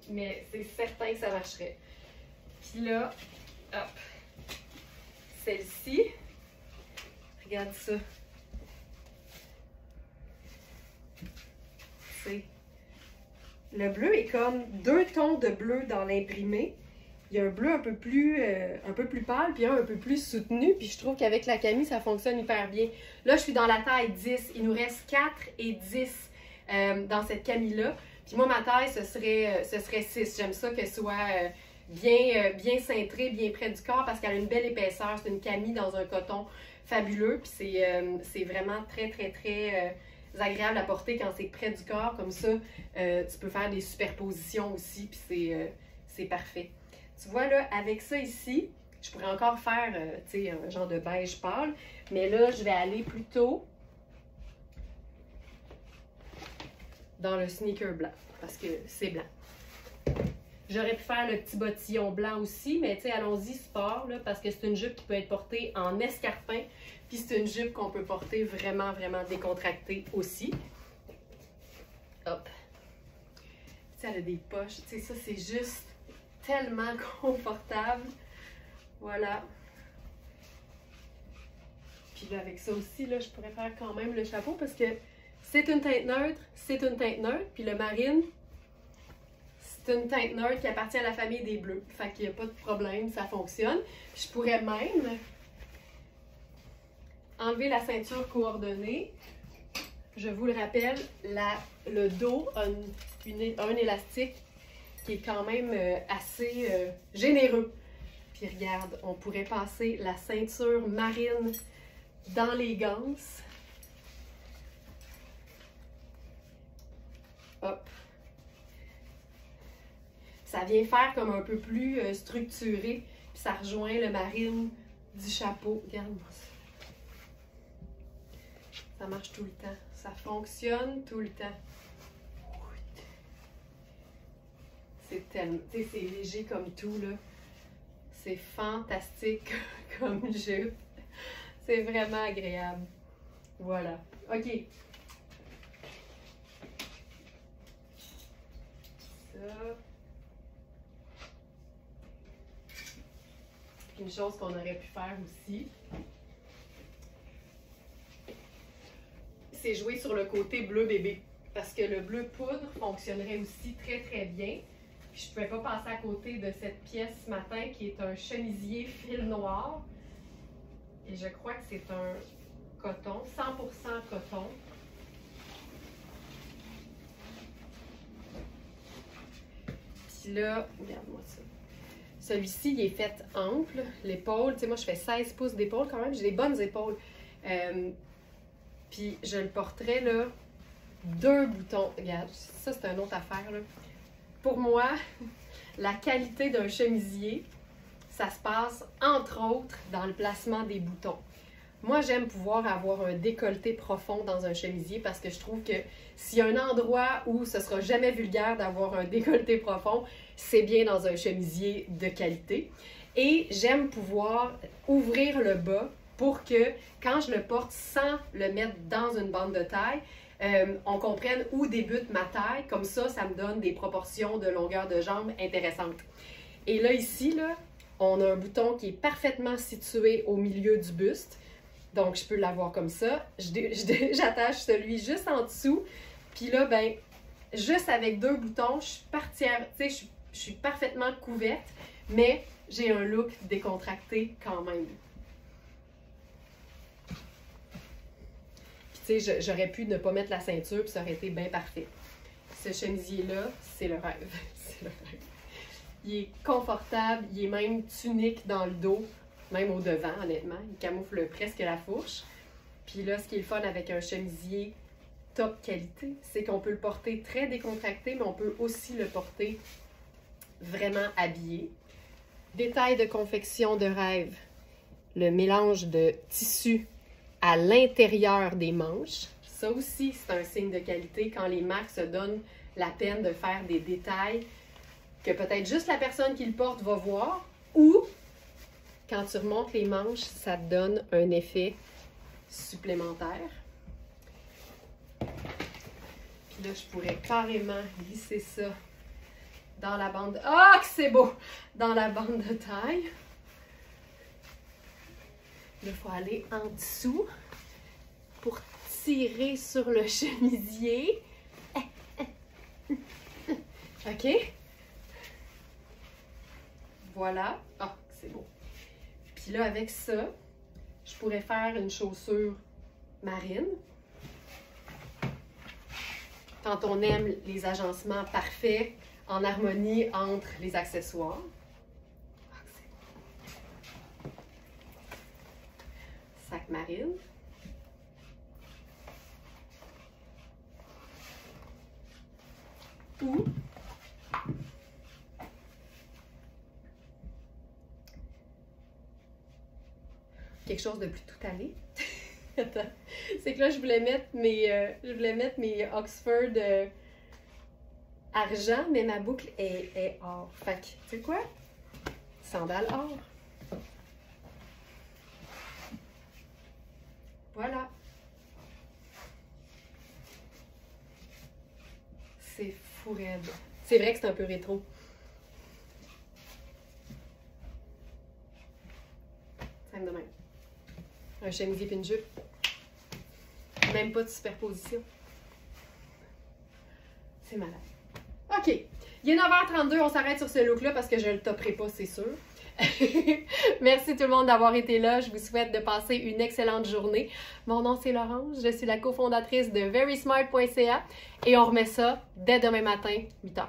Mais c'est certain que ça marcherait. Puis là, hop. Celle-ci. Regarde ça. C'est... Le bleu est comme 2 tons de bleu dans l'imprimé. Il y a un bleu un peu plus pâle, puis un peu plus soutenu. Puis je trouve qu'avec la camie, ça fonctionne hyper bien. Là, je suis dans la taille 10. Il nous reste 4 et 10 dans cette camie-là. Puis moi, ma taille, ce serait 6. J'aime ça qu'elle soit bien cintrée, bien près du corps, parce qu'elle a une belle épaisseur. C'est une camie dans un coton fabuleux. Puis c'est vraiment très agréable à porter quand c'est près du corps. Comme ça, tu peux faire des superpositions aussi, puis c'est parfait. Tu vois, là, avec ça ici, je pourrais encore faire, tu sais, un genre de beige pâle. Mais là, je vais aller plutôt dans le sneaker blanc, parce que c'est blanc. J'aurais pu faire le petit bottillon blanc aussi, mais tu sais, allons-y sport, là, parce que c'est une jupe qui peut être portée en escarpin, puis c'est une jupe qu'on peut porter vraiment décontractée aussi. Hop. Tu sais, elle a des poches, tu sais, ça, c'est juste tellement confortable. Voilà. Puis là, avec ça aussi, là, je pourrais faire quand même le chapeau, parce que c'est une teinte neutre, puis le marine, c'est une teinte neutre qui appartient à la famille des bleus. Fait qu'il n'y a pas de problème, ça fonctionne. Puis je pourrais même enlever la ceinture coordonnée. Je vous le rappelle, le dos a un élastique qui est quand même assez généreux. Puis regarde, on pourrait passer la ceinture marine dans les ganses. Hop. Ça vient faire comme un peu plus structuré, puis ça rejoint le marine du chapeau. Regarde-moi ça. Ça marche tout le temps. Ça fonctionne tout le temps. C'est tellement... Tu sais, c'est léger comme tout, là. C'est fantastique comme jupe. C'est vraiment agréable. Voilà. OK. Ça. Une chose qu'on aurait pu faire aussi, c'est jouer sur le côté bleu bébé. Parce que le bleu poudre fonctionnerait aussi très bien. Puis je ne pouvais pas passer à côté de cette pièce ce matin qui est un chemisier fil noir. Et je crois que c'est un coton, 100% coton. Puis là, regarde-moi ça. Celui-ci, il est fait ample, l'épaule. Tu sais, moi, je fais 16 pouces d'épaule quand même. J'ai des bonnes épaules. Puis, je le porterais, là, 2 boutons. Regarde, ça, c'est une autre affaire, là. Pour moi, la qualité d'un chemisier, ça se passe, entre autres, dans le placement des boutons. Moi, j'aime pouvoir avoir un décolleté profond dans un chemisier parce que je trouve que s'il y a un endroit où ce sera jamais vulgaire d'avoir un décolleté profond, c'est bien dans un chemisier de qualité. Et j'aime pouvoir ouvrir le bas pour que quand je le porte sans le mettre dans une bande de taille, on comprenne où débute ma taille. Comme ça me donne des proportions de longueur de jambe intéressantes. Et là, ici, là, on a un bouton qui est parfaitement situé au milieu du buste. Donc, je peux l'avoir comme ça. J'attache celui juste en dessous. Puis là, ben, juste avec 2 boutons, je suis parfaitement couverte, mais j'ai un look décontracté quand même. Puis, tu sais, j'aurais pu ne pas mettre la ceinture, puis ça aurait été bien parfait. Ce chemisier-là, c'est le rêve. C'est le rêve. Il est confortable, il est même tunique dans le dos. Même au devant, honnêtement. Il camoufle presque la fourche. Puis là, ce qui est le fun avec un chemisier top qualité, c'est qu'on peut le porter très décontracté, mais on peut aussi le porter vraiment habillé. Détail de confection de rêve. Le mélange de tissu à l'intérieur des manches. Ça aussi, c'est un signe de qualité quand les marques se donnent la peine de faire des détails que peut-être juste la personne qui le porte va voir ou quand tu remontes les manches, ça te donne un effet supplémentaire. Puis là, je pourrais carrément glisser ça dans la bande... Ah, que c'est beau! Dans la bande de taille. Là, il faut aller en dessous pour tirer sur le chemisier. OK? Voilà. Ah, c'est beau. Puis là, avec ça, je pourrais faire une chaussure marine. Quand on aime les agencements parfaits, en harmonie entre les accessoires. Sac marine. Ou quelque chose de plus tout allé. Attends, c'est que là, je voulais mettre mes Oxford argent, mais ma boucle est or. Fait que, tu sais quoi? Sandales or. Voilà. C'est fou raide. C'est vrai que c'est un peu rétro. Simple de même. Un chemisier puis une jupe. Même pas de superposition. C'est malade. OK. Il est 9h32. On s'arrête sur ce look-là parce que je ne le topperai pas, c'est sûr. Merci tout le monde d'avoir été là. Je vous souhaite de passer une excellente journée. Mon nom, c'est Laurence. Je suis la cofondatrice de verysmart.ca et on remet ça dès demain matin, 8h.